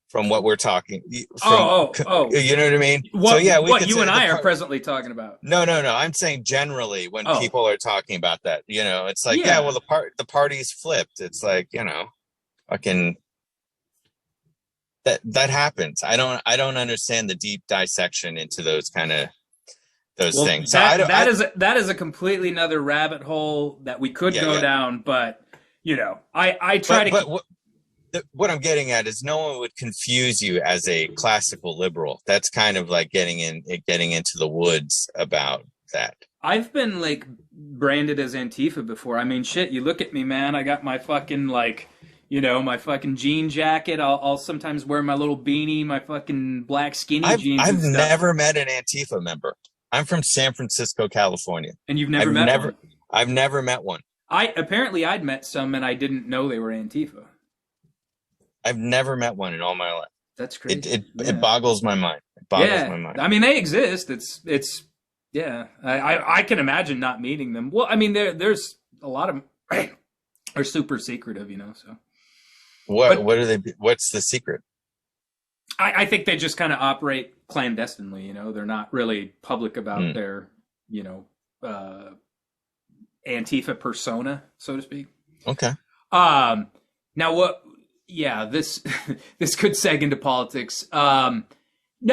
from what we're talking. You know what I mean? What you and I are presently talking about. No. I'm saying generally when people are talking about that, it's like, the party's flipped. It's like, fucking that happens. I don't understand the deep dissection into those kind of things. So that is a completely another rabbit hole that we could go down. But I try what I'm getting at is no one would confuse you as a classical liberal. That's kind of like getting into the woods about that. I've been like branded as Antifa before. I mean, shit, you look at me, man. I got my fucking my fucking jean jacket. I'll sometimes wear my little beanie, my fucking black skinny jeans. I've never met an Antifa member. I'm from San Francisco, California. And you've never met one? I've never met one. I'd met some and I didn't know they were Antifa. I've never met one in all my life. That's crazy. It boggles my mind. It boggles my mind. I mean, they exist. It's I can imagine not meeting them. Well, I mean, there's a lot of them are super secretive, so. What are they? What's the secret? I think they just kind of operate clandestinely. They're not really public about their Antifa persona, so to speak. Okay. Now what? Yeah, this this could seg into politics. No,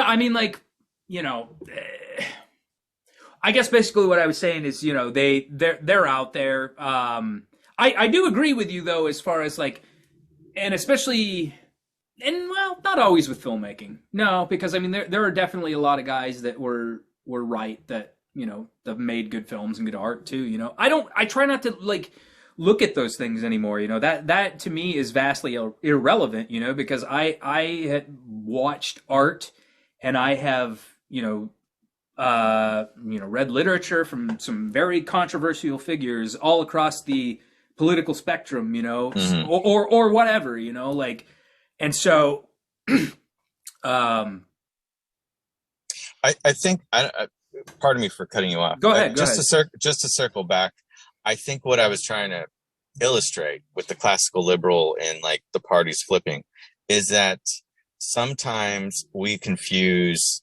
I mean, like, I guess basically what I was saying is, they're out there. I do agree with you though, as far as like, and especially, and well, not always with filmmaking. No, because I mean, there are definitely a lot of guys that were right that that made good films and good art too. I try not to like look at those things anymore. That to me is vastly irrelevant. Because I had watched art and I have read literature from some very controversial figures all across the political spectrum, or whatever, like, and so, I think, pardon me for cutting you off. Go ahead. Just to circle back, I think what I was trying to illustrate with the classical liberal and like the parties flipping is that sometimes we confuse,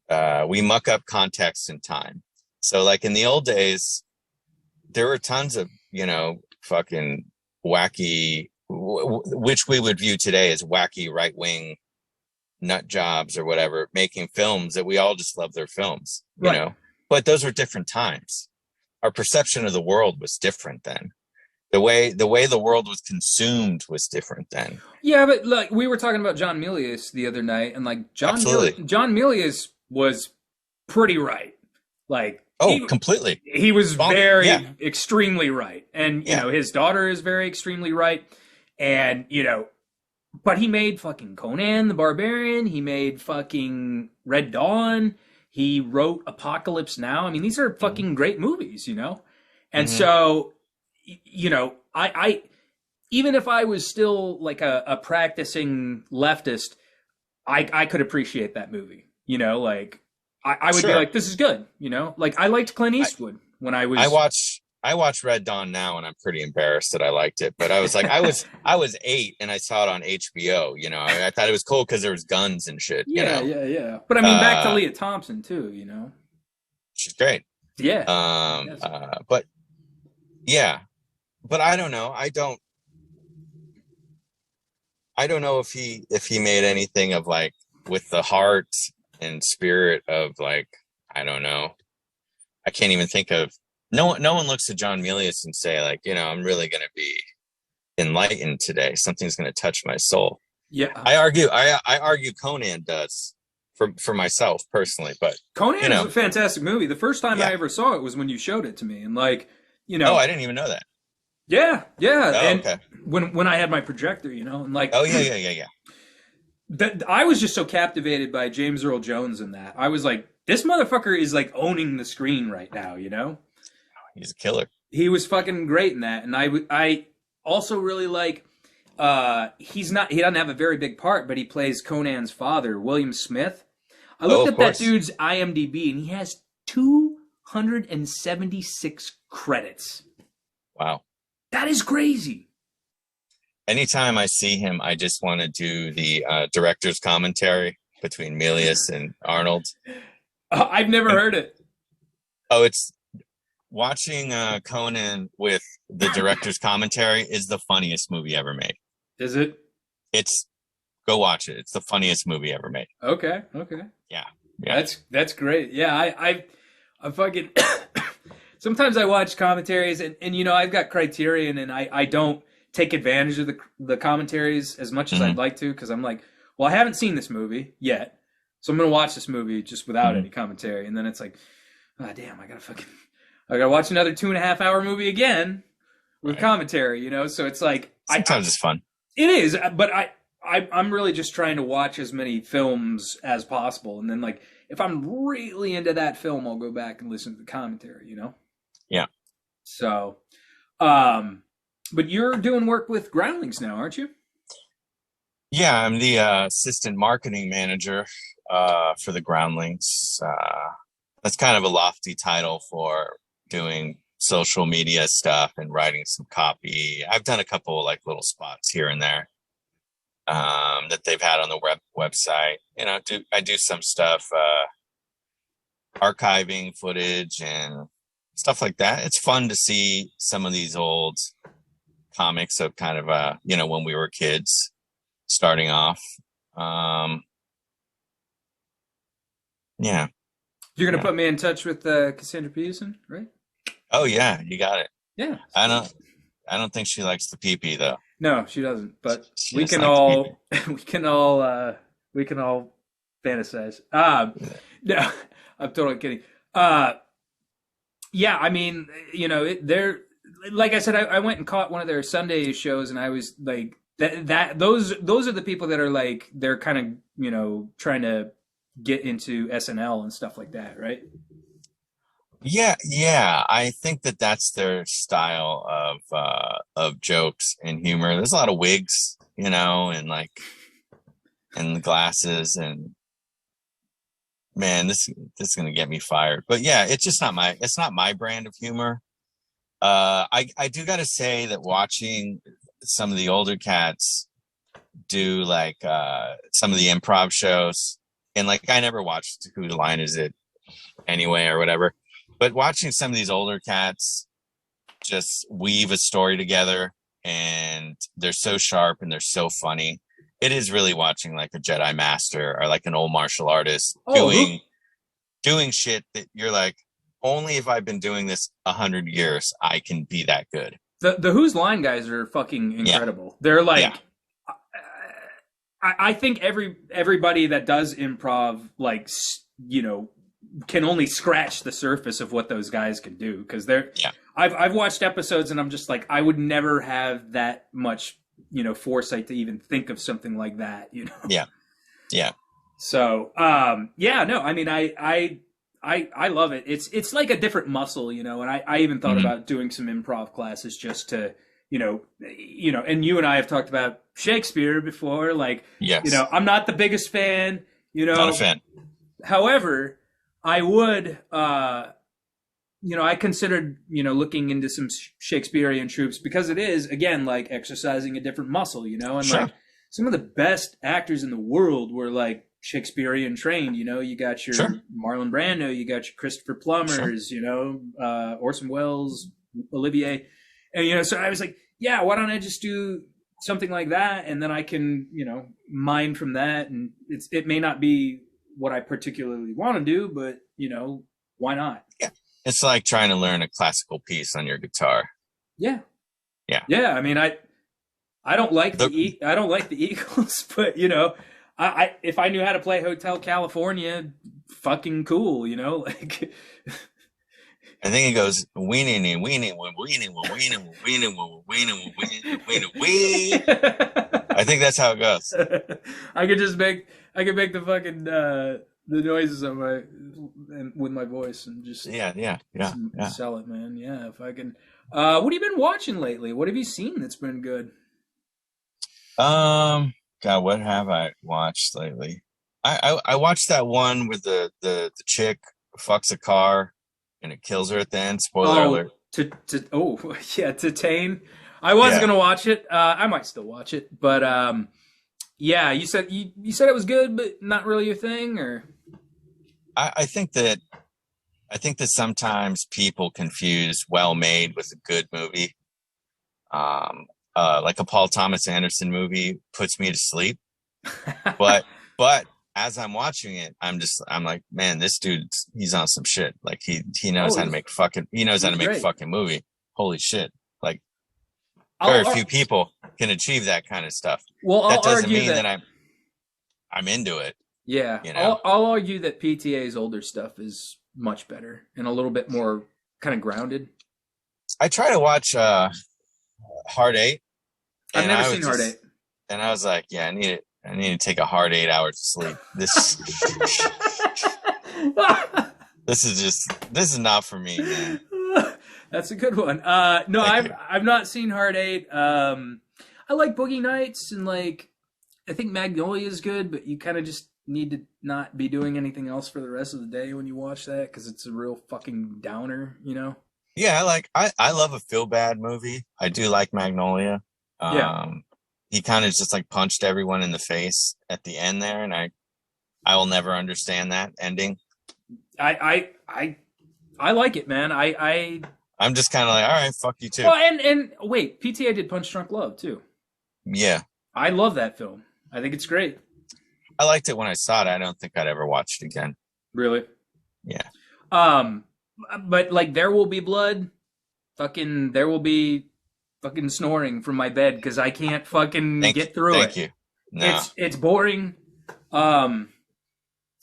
we muck up context and time. So like in the old days, there were tons of, fucking wacky, which we would view today as wacky right-wing nut jobs or whatever, making films that we all just love their films, but those were different times. Our perception of the world was different then. The way the world was consumed was different then. Yeah, but like we were talking about John Milius the other night, and like John Milius was pretty right. Like, completely. He was extremely right. And, his daughter is very extremely right. And, but he made fucking Conan the Barbarian. He made fucking Red Dawn. He wrote Apocalypse Now. I mean, these are fucking great movies, And so, I even if I was still like a practicing leftist, I could appreciate that movie, like, I would be like, this is good, like I liked Clint Eastwood when I was. I watch Red Dawn now, and I'm pretty embarrassed that I liked it. But I was like, I was 8, and I saw it on HBO. I thought it was cool because there was guns and shit. Yeah. But I mean, back to Leah Thompson too. She's great. Yeah. But yeah, but I don't know. I don't know if he made anything of like with the heart and spirit of like, I don't know. I can't even think of. No one looks at John Milius and say like, I'm really going to be enlightened today. Something's going to touch my soul. Yeah. I argue Conan does for myself personally, but Conan is a fantastic movie. The first time I ever saw it was when you showed it to me, and like, Oh, I didn't even know that. Yeah. Oh, and okay. When I had my projector, and like. Oh yeah. I was just so captivated by James Earl Jones in that. I was like, this motherfucker is like owning the screen right now, He's a killer. He was fucking great in that. And I also really like, he doesn't have a very big part, but he plays Conan's father, William Smith. I looked at that dude's IMDb and he has 276 credits. Wow. That is crazy. Anytime I see him, I just want to do the director's commentary between Milius and Arnold. I've never heard it. Oh, it's watching Conan with the director's commentary is the funniest movie ever made. Is it? It's Go watch it. It's the funniest movie ever made. Okay. Yeah. That's great. Yeah, I fucking sometimes I watch commentaries and I've got Criterion and I don't take advantage of the commentaries as much as I'd like to, because I'm like, well, I haven't seen this movie yet, so I'm gonna watch this movie just without any commentary, and then it's like, oh damn, I gotta watch another 2.5 hour movie again with commentary, so it's like sometimes it's fun. It is, but I'm really just trying to watch as many films as possible, and then like if I'm really into that film, I'll go back and listen to the commentary, Yeah. So, but you're doing work with Groundlings now, aren't you? Yeah, I'm the assistant marketing manager for the Groundlings. That's kind of a lofty title for doing social media stuff and writing some copy. I've done a couple like little spots here and there that they've had on the website. I do some stuff, archiving footage and stuff like that. It's fun to see some of these old comics of kind of when we were kids starting off. Yeah. You're gonna put me in touch with Cassandra Peterson, right? Oh yeah, you got it. Yeah. I don't think she likes the pee-pee though. No, she doesn't. But She we just can likes all pee-pee. we can all fantasize. No, I'm totally kidding. Yeah, I mean, they're like I said, I went and caught one of their Sunday shows, and I was like, those are the people that are like, they're kind of trying to get into SNL and stuff like that, right? Yeah. I think that's their style of jokes and humor. There's a lot of wigs, and like, and glasses, and man, this is gonna get me fired. But yeah, it's not my brand of humor. I do gotta say that watching some of the older cats do like some of the improv shows, and like I never watched Who the Line Is It anyway or whatever, but watching some of these older cats just weave a story together, and they're so sharp and they're so funny. It is really watching like a Jedi master or like an old martial artist doing shit that you're like, only if I've been doing this 100 years, I can be that good. The Who's Line guys are fucking incredible. Yeah. They're like, I think everybody that does improv, like, can only scratch the surface of what those guys can do, because I've watched episodes and I'm just like, I would never have that much foresight to even think of something like that. Yeah. So no, I mean, I love it. It's like a different muscle, and I even thought about doing some improv classes just to and you and I have talked about Shakespeare before, like, yes. I'm not the biggest fan, Not a fan. However, I would, I considered, looking into some Shakespearean troupes, because it is, again, like exercising a different muscle, and sure. like some of the best actors in the world were like Shakespearean trained, you got your Marlon Brando, you got your Christopher Plumbers, Orson Welles, Olivier. And, so I was like, yeah, why don't I just do something like that? And then I can, mine from that. And it may not be what I particularly want to do, but, why not? Yeah. It's like trying to learn a classical piece on your guitar. Yeah. Yeah. Yeah. I mean, I don't like I don't like the Eagles, but, I if I knew how to play Hotel California, fucking cool, like. I think it goes weenie. I think that's how it goes. I could make the fucking the noises on with my voice and just sell it, man. Yeah, if I can. What have you been watching lately? What have you seen that's been good? God, what have I watched lately? I watched that one with the chick fucks a car and it kills her at the end. Spoiler alert. Titane. I was gonna watch it. I might still watch it, but you said it was good, but not really your thing, or. I think that sometimes people confuse well-made with a good movie. Like a Paul Thomas Anderson movie puts me to sleep. But as I'm watching it, I'm like, man, this dude, he's on some shit. Like he knows how to make a fucking movie. Holy shit. Like very few people can achieve that kind of stuff. Well, that doesn't mean that I'm into it. Yeah. You know? I'll argue that PTA's older stuff is much better and a little bit more kind of grounded. I try to watch Hard 8. I've never seen Hard 8. And I was like, yeah, I need to take a hard 8 hours of sleep. This is not for me, man. That's a good one. No, I've not seen Hard 8. I like Boogie Nights, and like I think Magnolia is good, but you kind of just need to not be doing anything else for the rest of the day when you watch that, because it's a real fucking downer, you know? Yeah, I love a feel bad movie. I do like Magnolia. He kind of just like punched everyone in the face at the end there, and I will never understand that ending. I like it, man. I'm just kind of like, all right, fuck you too. Well, and wait, PTA did Punch Drunk Love too. Yeah, I love that film. I think it's great. I liked it when I saw it. I don't think I'd ever watch it again. Really? Yeah. But like, There Will Be Blood, there will be fucking snoring from my bed because I can't fucking get through it. Thank you. No. It's boring. Phantom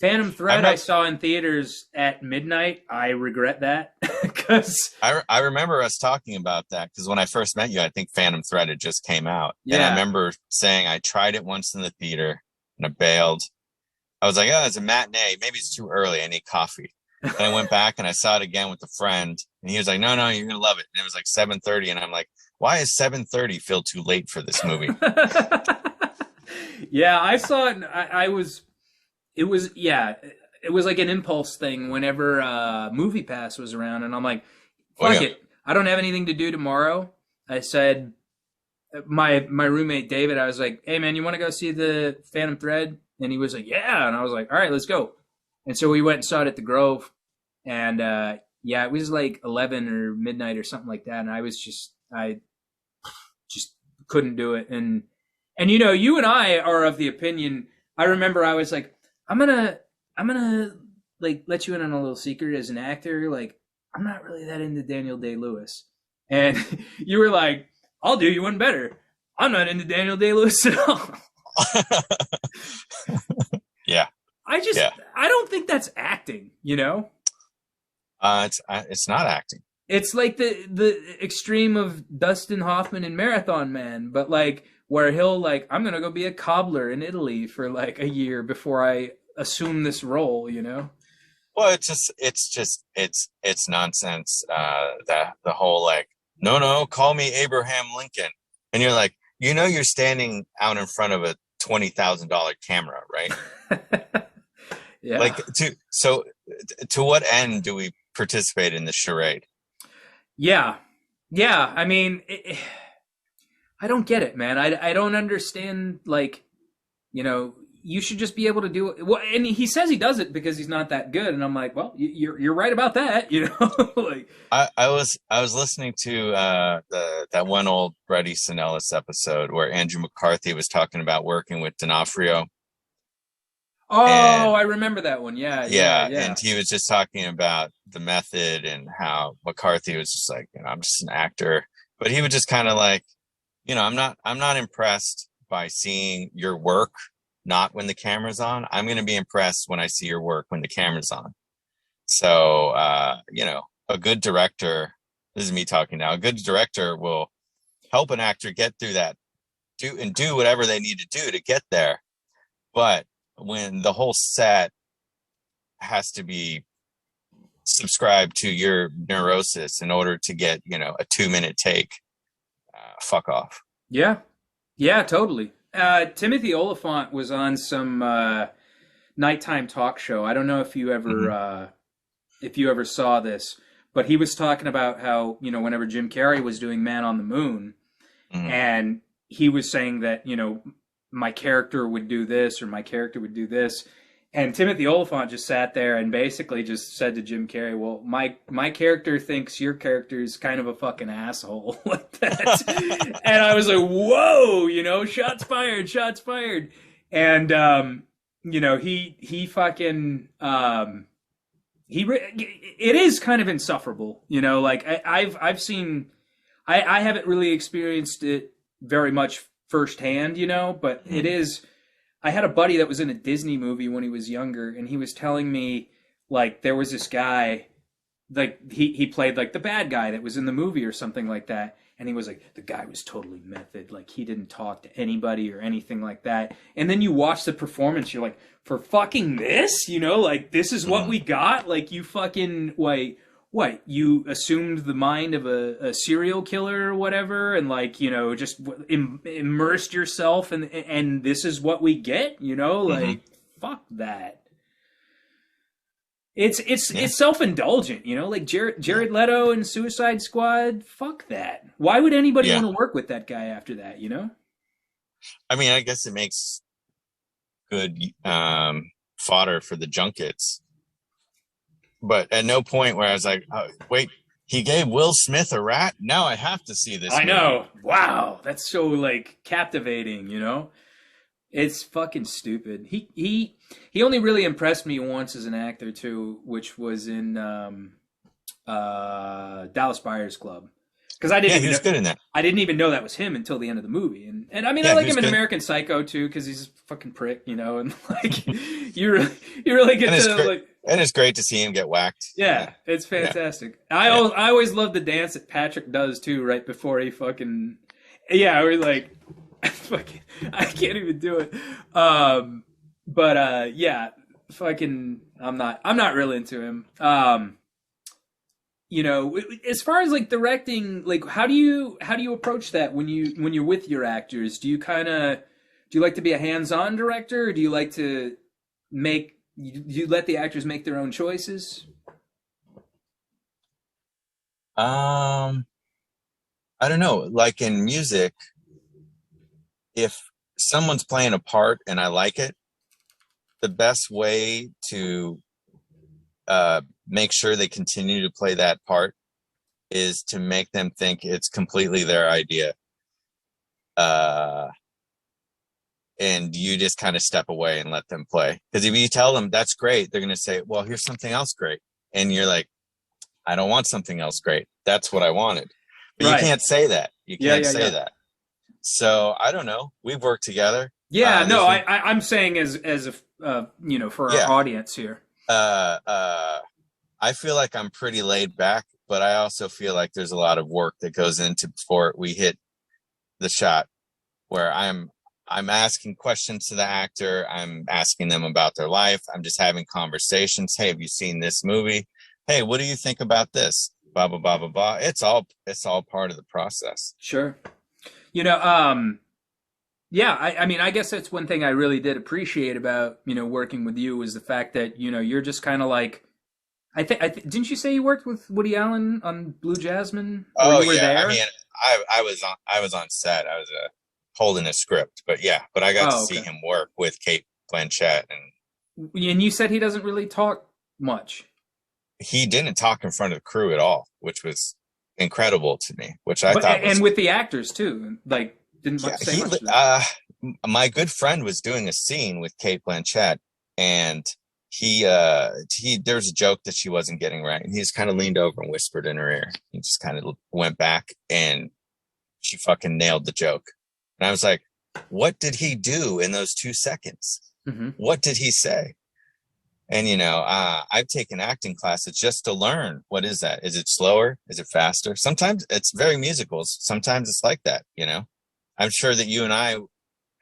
Thread I saw in theaters at midnight. I regret that because I remember us talking about that, because when I first met you, I think Phantom Thread had just came out. Yeah. And I remember saying I tried it once in the theater and I bailed. I was like, oh, it's a matinee. Maybe it's too early. I need coffee. And I went back and I saw it again with a friend, and he was like, no, you're going to love it. And it was like 7:30. And I'm like, why is 7:30 feel too late for this movie? Yeah, I saw it. It was like an impulse thing whenever Movie Pass was around. And I'm like, fuck it. I don't have anything to do tomorrow. I said, my roommate, David, I was like, hey man, you want to go see the Phantom Thread? And he was like, yeah. And I was like, all right, let's go. And so we went and saw it at the Grove. And it was like 11 or midnight or something like that. And I just couldn't do it. And you know, you and I are of the opinion. I remember I was like, I'm gonna like let you in on a little secret as an actor. Like, I'm not really that into Daniel Day-Lewis. And you were like, I'll do you one better. I'm not into Daniel Day-Lewis at all. Yeah. I don't think that's acting, you know? It's not acting. It's like the extreme of Dustin Hoffman in Marathon Man, but like where he'll like, I'm going to go be a cobbler in Italy for like a year before I assume this role, you know? Well, it's nonsense. That the whole like, no, call me Abraham Lincoln. And you're like, you know, you're standing out in front of a $20,000 camera, right? Yeah. Like to what end do we participate in the charade? Yeah. I mean, I don't get it, man. I don't understand. Like, you know, you should just be able to do it. Well, and he says he does it because he's not that good. And I'm like, well, you're right about that. You know, like I was listening to that one old Bret Easton Ellis episode where Andrew McCarthy was talking about working with D'Onofrio. Oh, I remember that one. Yeah. And he was just talking about the method and how McCarthy was just like, you know, I'm just an actor, but he would just kind of like, you know, I'm not impressed by seeing your work not when the camera's on. I'm going to be impressed when I see your work when the camera's on. So, you know, a good director, this is me talking now, a good director will help an actor get through that, do whatever they need to do to get there. But when the whole set has to be subscribed to your neurosis in order to get, you know, a 2-minute take, fuck off. Yeah, totally. Timothy Oliphant was on some nighttime talk show. I don't know if you ever saw this, but he was talking about how, you know, whenever Jim Carrey was doing Man on the Moon, and he was saying that, you know, my character would do this or my character would do this. And Timothy Oliphant just sat there and basically just said to Jim Carrey, well, my character thinks your character is kind of a fucking asshole like that. And I was like, whoa, you know, shots fired. And he fucking it is kind of insufferable, like I've seen, I haven't really experienced it very much firsthand, but it is. I had a buddy that was in a Disney movie when he was younger, and he was telling me, like, there was this guy, like, he played, like, the bad guy that was in the movie or something like that, and he was like, the guy was totally method, like, he didn't talk to anybody or anything like that, and then you watch the performance, you're like, for fucking this, like, this is what we got? Like, you fucking, what, you assumed the mind of a serial killer or whatever, and, like, just immersed yourself, and this is what we get, like, fuck that. It's self-indulgent, like Jared Leto and Suicide Squad, fuck that. Why would anybody want to work with that guy after that, I mean, I guess it makes good fodder for the junkets. But at no point where I was like, oh, wait, he gave Will Smith a rat? Now I have to see this movie. Know. Wow. That's so, like, captivating, It's fucking stupid. He only really impressed me once as an actor, too, which was in Dallas Buyers Club. Because he was good in that. I didn't even know that was him until the end of the movie. And I mean, I like him in American Psycho, too, because he's a fucking prick, and, like, you really get to, like... And it's great to see him get whacked. Yeah, it's fantastic. Yeah. I always love the dance that Patrick does too, right before he fucking we're like, fucking, I can't even do it. Fucking, I'm not really into him. As far as like directing, like how do you approach that when you're with your actors? Do you like to be a hands-on director, or do you like to you let the actors make their own choices? I don't know. Like in music, if someone's playing a part and I like it, the best way to make sure they continue to play that part is to make them think it's completely their idea. And you just kind of step away and let them play. Because if you tell them that's great, they're going to say, well, here's something else great. And you're like, I don't want something else great. That's what I wanted. But you can't say that. You can't say that. So I don't know. We've worked together. Yeah, I'm saying as a, for our audience here. I feel like I'm pretty laid back, but I also feel like there's a lot of work that goes into before we hit the shot, where I'm asking questions to the actor. I'm asking them about their life. I'm just having conversations. Hey, have you seen this movie? Hey, what do you think about this? Blah, blah, blah, blah, blah. It's all part of the process. Sure. I mean, I guess that's one thing I really did appreciate about, working with you, was the fact that, you're just kind of like, didn't you say you worked with Woody Allen on Blue Jasmine? Oh, yeah. There? I mean, I was on set. I was holding a script, but I got to see him work with Kate Blanchett. And you said he doesn't really talk much. He didn't talk in front of the crew at all, which was incredible to me, which I thought was... And with the actors too, like, didn't say much. My good friend was doing a scene with Kate Blanchett, and there's a joke that she wasn't getting right, and he just kind of leaned over and whispered in her ear. He just kind of went back, and she fucking nailed the joke. And I was like, what did he do in those 2 seconds? Mm-hmm. What did he say? And, I've taken acting classes just to learn. What is that? Is it slower? Is it faster? Sometimes it's very musical. Sometimes it's like that, I'm sure that you and I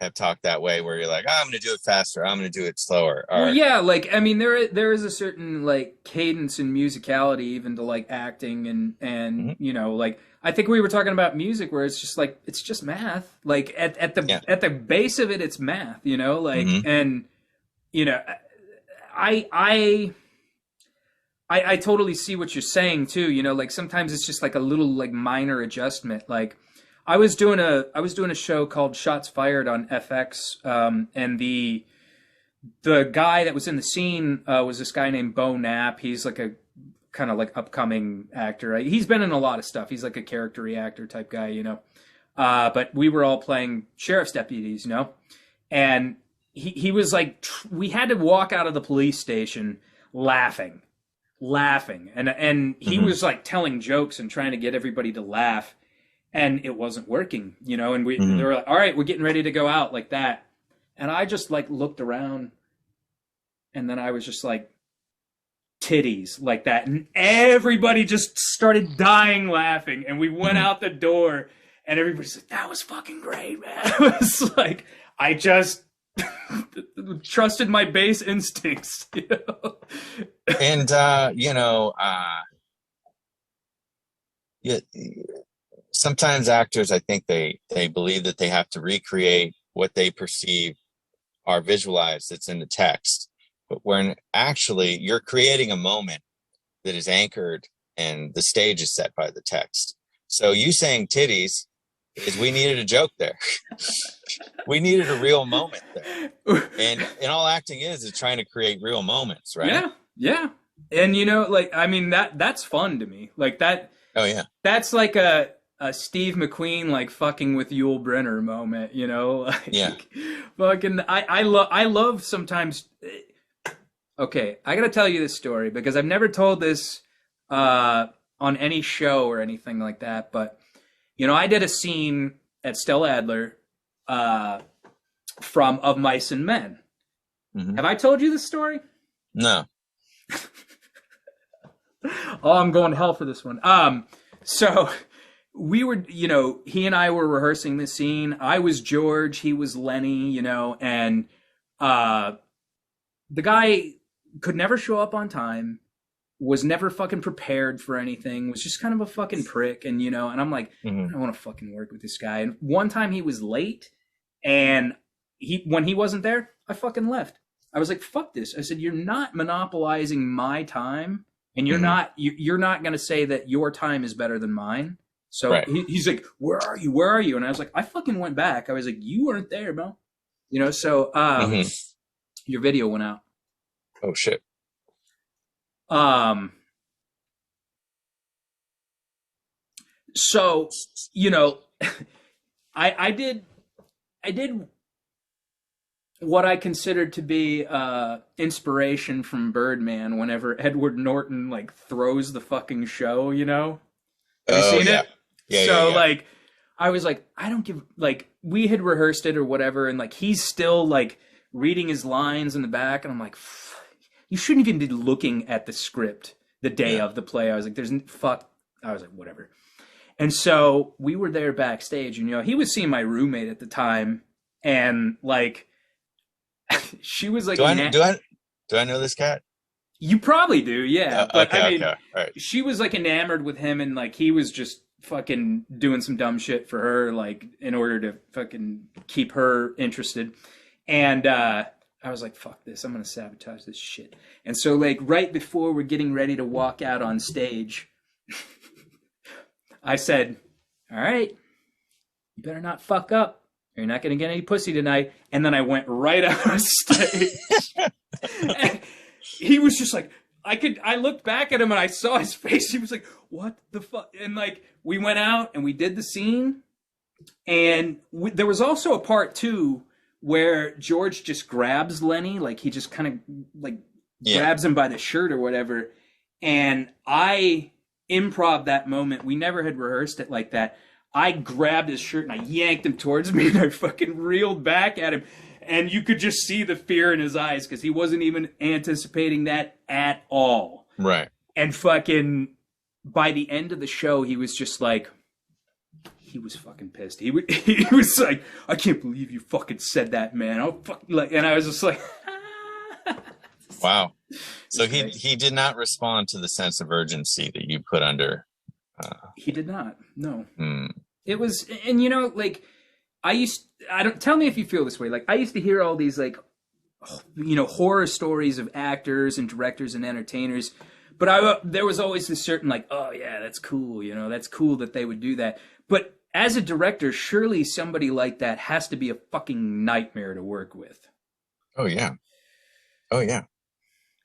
have talked that way, where you're like, I'm going to do it faster. I'm going to do it slower. Well, yeah, like, I mean, there is a certain, like, cadence and musicality even to, like, acting and mm-hmm. Like, I think we were talking about music where it's just, like, it's just math. Like, at the base of it, it's math, like, mm-hmm. and, I totally see what you're saying, too, like, sometimes it's just, like, a little, like, minor adjustment, like, I was doing a show called Shots Fired on FX, and the guy that was in the scene was this guy named Bo Knapp. He's like a kind of like upcoming actor. He's been in a lot of stuff. He's like a character actor type guy, but we were all playing sheriff's deputies, and he was like, we had to walk out of the police station laughing, and he was like telling jokes and trying to get everybody to laugh, and it wasn't working, you know. And they were like, all right, we're getting ready to go out like that, and I just like looked around, and then I was just like, titties like that, and everybody just started dying laughing, and we went out the door, and everybody's like, that was fucking great, man. It was like, I just trusted my base instincts, you know. And sometimes actors, I think they believe that they have to recreate what they perceive or visualize that's in the text, but when actually you're creating a moment that is anchored and the stage is set by the text. So you saying titties is we needed a joke there. We needed a real moment there. And all acting is trying to create real moments, right? Yeah, yeah. And you know, like, I mean, that's fun to me. Like that. Oh yeah. That's like a Steve McQueen like fucking with Yul Brynner moment, you know? Like, yeah. Fucking, I love sometimes. Okay, I gotta tell you this story because I've never told this on any show or anything like that. But you know, I did a scene at Stella Adler from Of Mice and Men. Mm-hmm. Have I told you this story? No. Oh, I'm going to hell for this one. So we were, you know, he and I were rehearsing this scene. I was George, he was Lenny, you know, and the guy could never show up on time, was never fucking prepared for anything, was just kind of a fucking prick, and you know, and I'm like, I don't want to fucking work with this guy. And one time he was late, and when he wasn't there, I fucking left. I was like, fuck this. I said, you're not monopolizing my time, and you're not going to say that your time is better than mine. So right. He's like, where are you? And I was like, I fucking went back. I was like, you weren't there, bro. You know, so your video went out. Oh shit. So, you know, I did what I considered to be inspiration from Birdman whenever Edward Norton like throws the fucking show, you know? Have you seen it? Yeah. So like I was like, I don't give, like, we had rehearsed it or whatever, and like he's still like reading his lines in the back, and I'm like, you shouldn't even be looking at the script the day of the play. I was like, I was like, whatever. And so we were there backstage, and you know, he was seeing my roommate at the time, and like she was like, do I know this cat? You probably do, yeah. But okay, I mean, okay. All right. She was like enamored with him, and like he was just fucking doing some dumb shit for her, like in order to fucking keep her interested. And I was like, fuck this, I'm gonna sabotage this shit. And so like right before we're getting ready to walk out on stage, I said, all right, you better not fuck up. You're not gonna get any pussy tonight. And then I went right out on stage. And he was just like, I looked back at him and I saw his face. He was like, what the fuck? And like, we went out and we did the scene. And there was also a part too where George just grabs Lenny. Like he just kind of like grabs him by the shirt or whatever. And I improv that moment. We never had rehearsed it like that. I grabbed his shirt and I yanked him towards me, and I fucking reeled back at him. And you could just see the fear in his eyes because he wasn't even anticipating that at all. Right. And fucking by the end of the show, he was just like, he was fucking pissed. He was like, I can't believe you fucking said that, man. Oh, fuck. Like, and I was just like, wow. So he did not respond to the sense of urgency that you put under. He did not. No. It was, and you know, like, tell me if you feel this way. Like, I used to hear all these, like, you know, horror stories of actors and directors and entertainers, but there was always this certain, like, oh yeah, that's cool. You know, that's cool that they would do that. But as a director, surely somebody like that has to be a fucking nightmare to work with. Oh yeah. Oh yeah.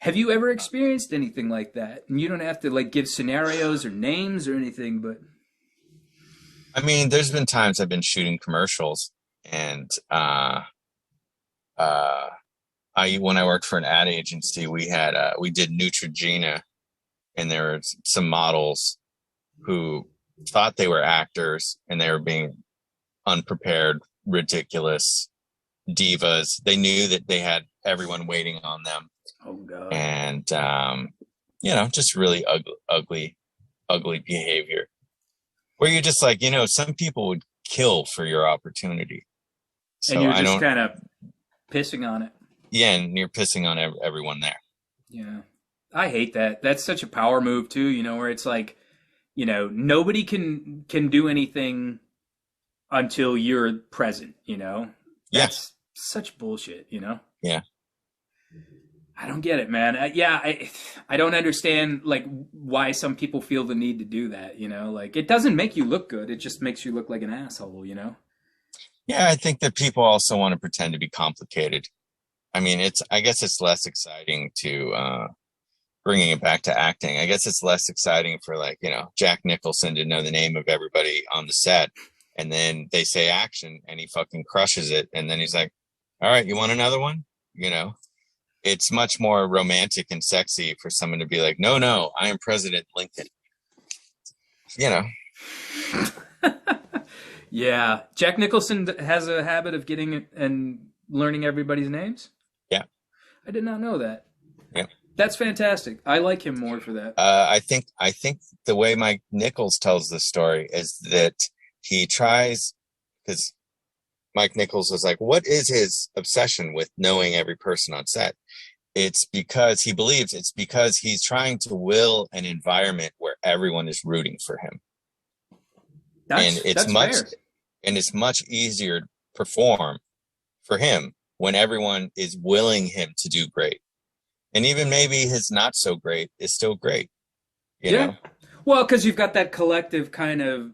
Have you ever experienced anything like that? And you don't have to like give scenarios or names or anything, but I mean, there's been times I've been shooting commercials, and when I worked for an ad agency, we did Neutrogena, and there were some models who thought they were actors, and they were being unprepared, ridiculous divas. They knew that they had everyone waiting on them. Oh God. And just really ugly behavior, where you're just like, some people would kill for your opportunity. So and you're just kind of pissing on it. Yeah, and you're pissing on everyone there. Yeah. I hate that. That's such a power move too, where it's like, nobody can do anything until you're present, That's such bullshit, Yeah. I don't get it, man. I don't understand like why some people feel the need to do that, Like it doesn't make you look good. It just makes you look like an asshole, Yeah, I think that people also want to pretend to be complicated. I mean, I guess it's less exciting to bringing it back to acting. I guess it's less exciting for like, Jack Nicholson to know the name of everybody on the set, and then they say action and he fucking crushes it. And then he's like, all right, you want another one? It's much more romantic and sexy for someone to be like, no, I am President Lincoln. Yeah. Jack Nicholson has a habit of getting and learning everybody's names. Yeah. I did not know that. Yeah. That's fantastic. I like him more for that. I think the way Mike Nichols tells the story is that he tries, because Mike Nichols was like, what is his obsession with knowing every person on set? It's because he believes it's because he's trying to will an environment where everyone is rooting for him. It's much easier to perform for him when everyone is willing him to do great. And even maybe his not so great is still great. You know? Well, because you've got that collective kind of,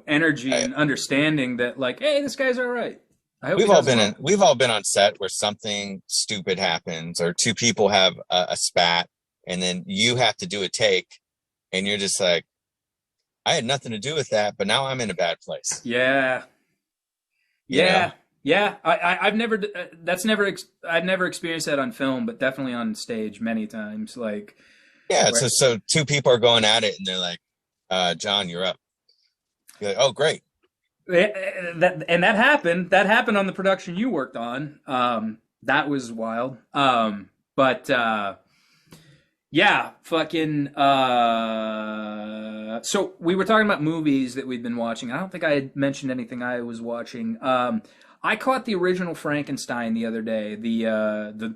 energy and understanding that like, hey, this guy's all right. We've all been on set where something stupid happens, or two people have a spat, and then you have to do a take, and you're just like, I had nothing to do with that, but now I'm in a bad place. Yeah. I've never experienced that on film, but definitely on stage many times. Like, yeah. So two people are going at it, and they're like, John, you're up. You're like, oh, great. That happened. That happened on the production you worked on. That was wild. So we were talking about movies that we'd been watching. I don't think I had mentioned anything I was watching. I caught the original Frankenstein the other day, the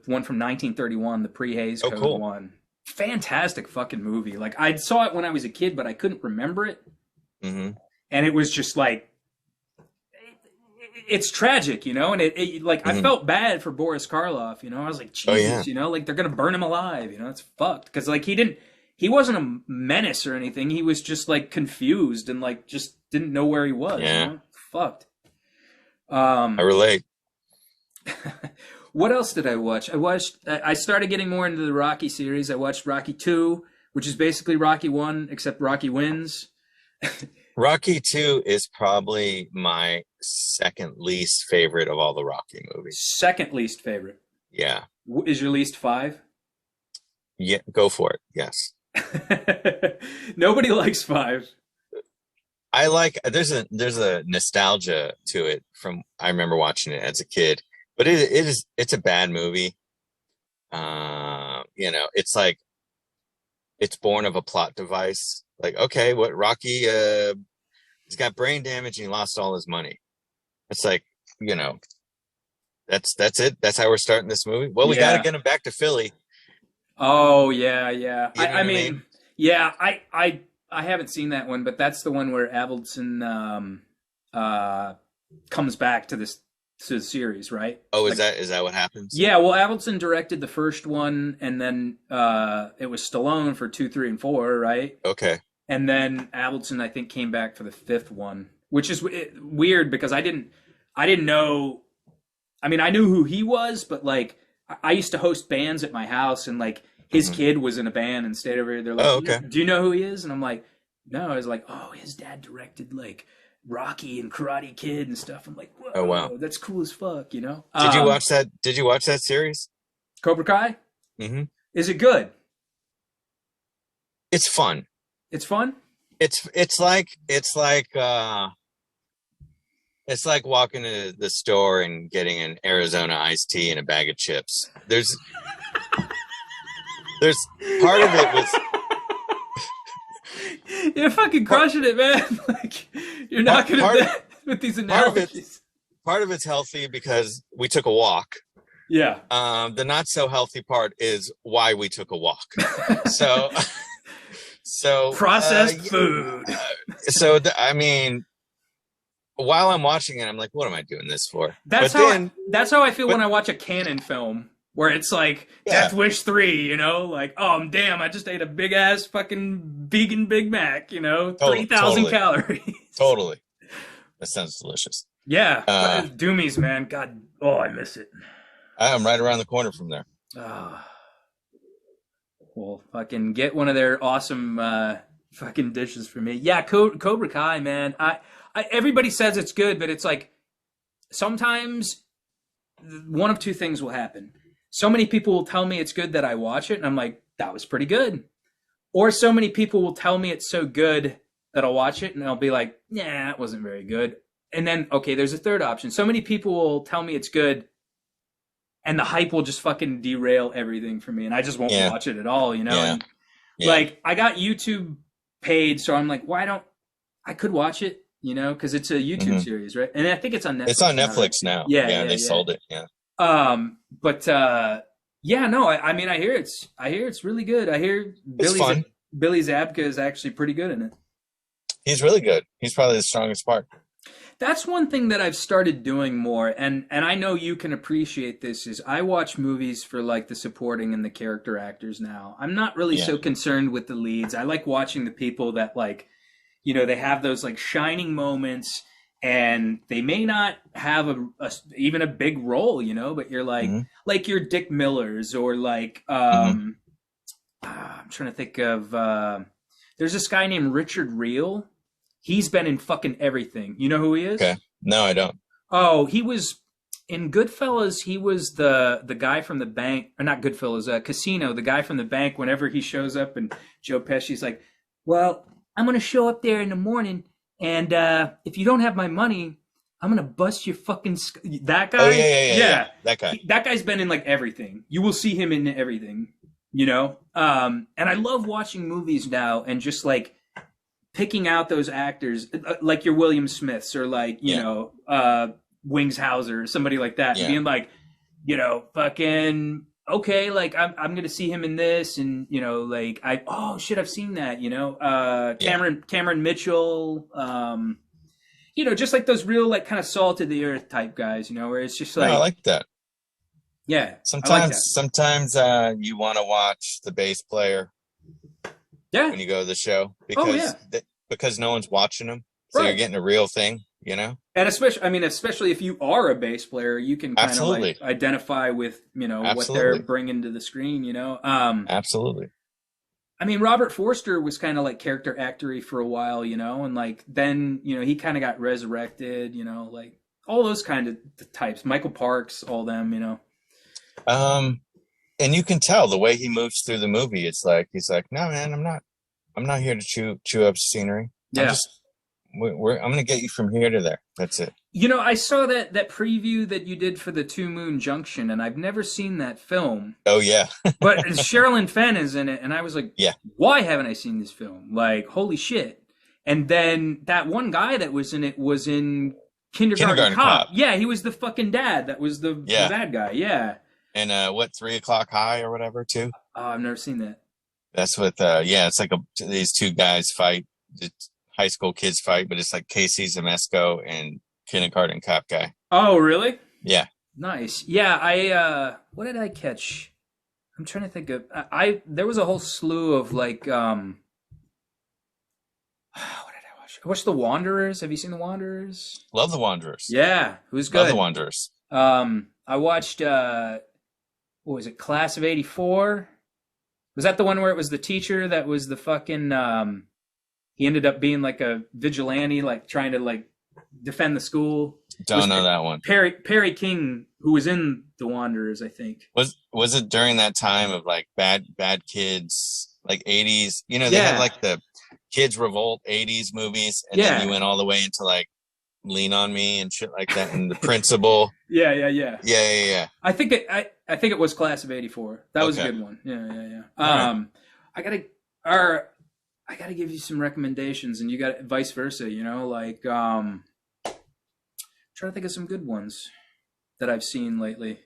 one from 1931, the pre-Hays Code one. Fantastic fucking movie. Like, I saw it when I was a kid, but I couldn't remember it. Mm-hmm. And it was just like, it's tragic, and I felt bad for Boris Karloff, I was like, Jesus, like they're going to burn him alive, it's fucked. Cause like he wasn't a menace or anything. He was just like confused and like, just didn't know where he was. Yeah. Fucked. I relate. What else did I watch? I started getting more into the Rocky series. I watched Rocky 2, which is basically Rocky 1, except Rocky wins. Rocky 2 is probably my second least favorite of all the Rocky movies. Second least favorite? Yeah. Is your least 5? Yeah, go for it. Yes. Nobody likes 5. I like, there's a nostalgia to it from, I remember watching it as a kid, but it's a bad movie. It's like, it's born of a plot device. Like, okay, what Rocky, he's got brain damage and he lost all his money. It's like, that's it. That's how we're starting this movie. Well, we got to get him back to Philly. Oh yeah. I mean, yeah, I haven't seen that one, but that's the one where Avildsen comes back to the series, right? Oh, is that what happens? Yeah, well, Avildsen directed the first one, and then it was Stallone for 2, 3, and 4, right? Okay. And then Avildsen, I think, came back for the 5th one, which is weird because I didn't know. I mean, I knew who he was, but like I used to host bands at my house, and like his kid was in a band and stayed over here. They're like, oh, okay. Do you know who he is? And I'm like, no. I was like, oh, his dad directed like Rocky and Karate Kid and stuff. I'm like, whoa, Oh, wow. that's cool as fuck, you know? Did you watch that? Did you watch that series? Cobra Kai? Mm-hmm. Is it good? It's fun. It's fun? It's like walking to the store and getting an Arizona iced tea and a bag of chips. There's part of it was you're fucking crushing it, man. Like you're not gonna with these analogies. Part of it's healthy because we took a walk. Yeah. The not so healthy part is why we took a walk. So processed food. I mean, while I'm watching it, I'm like, what am I doing this for? That's how I feel when I watch a canon film where it's like Death Wish 3, you know, like, oh damn, I just ate a big ass fucking vegan Big Mac, you know, 3,000 calories. Totally. That sounds delicious. Yeah. Doomies, man. God, I miss it. I'm right around the corner from there. Well, fucking get one of their awesome fucking dishes for me. Yeah, Cobra Kai, man. I everybody says it's good, but it's like sometimes one of two things will happen. So many people will tell me it's good that I watch it, and I'm like, that was pretty good. Or so many people will tell me it's so good that I'll watch it, and I'll be like, nah, it wasn't very good. And then, okay, there's a third option. So many people will tell me it's good, and the hype will just fucking derail everything for me, and I just won't watch it at all, you know? Yeah. And, like, I got YouTube paid, so I'm like, I could watch it, you know, because it's a YouTube series, right? And I think it's on Netflix. It's on Netflix now. Yeah, they sold it, yeah. I mean, I hear it's really good. I hear Billy Zabka is actually pretty good in it. He's really good. He's probably the strongest part. That's one thing that I've started doing more, and I know you can appreciate this, is I watch movies for like the supporting and the character actors now. I'm not really so concerned with the leads. I like watching the people that, like, you know, they have those like shining moments, and they may not have even a big role, you know, but you're like, like your Dick Millers, or like, I'm trying to think of, there's this guy named Richard Reel. He's been in fucking everything. You know who he is? Okay. No, I don't. Oh, he was in Goodfellas. He was the guy from the bank, or not Goodfellas, Casino, the guy from the bank. Whenever he shows up, and Joe Pesci's like, well, I'm going to show up there in the morning, and if you don't have my money, I'm going to bust your fucking... That guy? Oh, yeah. That guy. That guy's been in like everything. You will see him in everything, you know? And I love watching movies now and just like picking out those actors, like your William Smiths, or like, you know, Wings Hauser, or somebody like that, and being like, you know, fucking, okay, like I'm gonna see him in this, and you know, like I've seen that, you know, Cameron Mitchell, you know, just like those real like kind of salt of the earth type guys, you know, where it's just like, I like that. Yeah. Sometimes you want to watch the bass player. Yeah. When you go to the show, because no one's watching them, so you're getting a real thing, you know. And especially if you are a bass player, you can kind of like identify with, you know, what they're bringing to the screen, you know. Absolutely. I mean, Robert Forster was kind of like character actory for a while, you know, and like then, you know, he kind of got resurrected, you know, like all those kind of types. Michael Parks, all them, you know. And you can tell the way he moves through the movie. It's like he's like, no, man, I'm not here to chew up scenery. Yeah. I'm going to get you from here to there. That's it. You know, I saw that preview that you did for the Two Moon Junction, and I've never seen that film. Oh, yeah. But Sherilyn Fenn is in it, and I was like, why haven't I seen this film? Like, holy shit. And then that one guy that was in it was in Kindergarten Cop. Yeah, he was the fucking dad. That was the bad guy. Yeah. And 3 O'Clock High or whatever, too? Oh, I've never seen that. That's what, it's like these two guys fight. High school kids fight, but it's like Casey Zemesco and Kindergarten Cop guy. Oh, really? Yeah. Nice. Yeah, what did I catch? I'm trying to think of, there was a whole slew of like, what did I watch? I watched The Wanderers. Have you seen The Wanderers? Love The Wanderers. Yeah, it was good. Love The Wanderers. I watched, what was it, Class of '84? Was that the one where it was the teacher that was the fucking, he ended up being like a vigilante, like trying to like defend the school. Don't know that one. Perry King, who was in The Wanderers, I think. Was it during that time of like bad kids, like 80s? You know, they had like the Kids Revolt 80s movies, and then you went all the way into like Lean on Me and shit like that, and The Principal. Yeah. I think it was Class of '84. That was a good one. Yeah. Right. I gotta give you some recommendations, and you got vice versa. You know, like trying to think of some good ones that I've seen lately.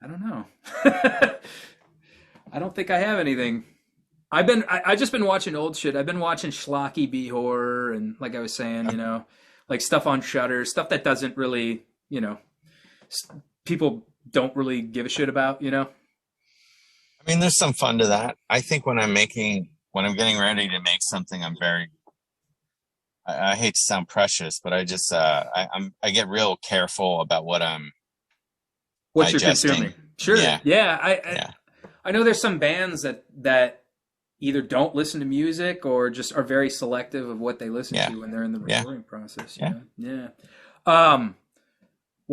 I don't know. I don't think I have anything. I just been watching old shit. I've been watching schlocky B horror, and like I was saying, you know, like stuff on Shudder, stuff that doesn't really, you know, people don't really give a shit about, you know. I mean, there's some fun to that. I think when I'm getting ready to make something, I hate to sound precious, but I just I get real careful about what you're consuming. Sure. Yeah. I know there's some bands that either don't listen to music or just are very selective of what they listen to when they're in the recording process. Yeah. Well,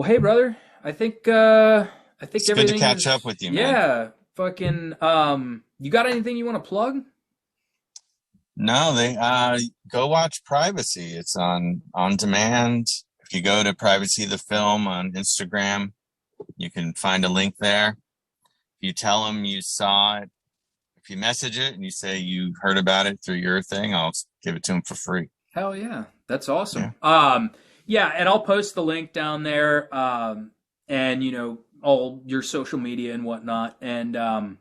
hey, brother, I think it's good to catch up with you, man. Yeah. Fucking, you got anything you want to plug? No, they go watch Privacy. It's on demand. If you go to Privacy the Film on Instagram, you can find a link there. If you tell them you saw it, if you message it and you say you heard about it through your thing, I'll give it to them for free. Hell yeah, that's awesome. Yeah, and I'll post the link down there, and you know, all your social media and whatnot. And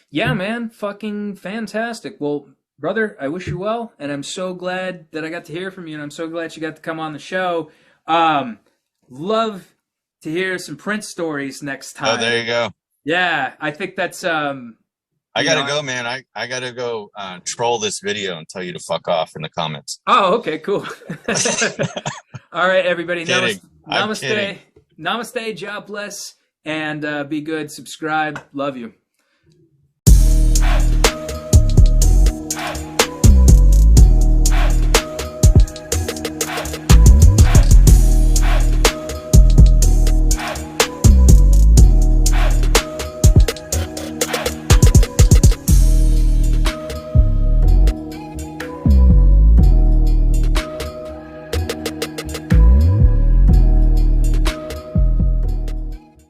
yeah, man, fucking fantastic. Well, brother, I wish you well, and I'm so glad that I got to hear from you, and I'm so glad you got to come on the show. Love to hear some Prince stories next time. Oh, there you go. Yeah, I think that's I gotta go, man. I gotta go troll this video and tell you to fuck off in the comments. Oh, okay, cool. All right, everybody. Namaste. Namaste. Job bless, and be good. Subscribe. Love you.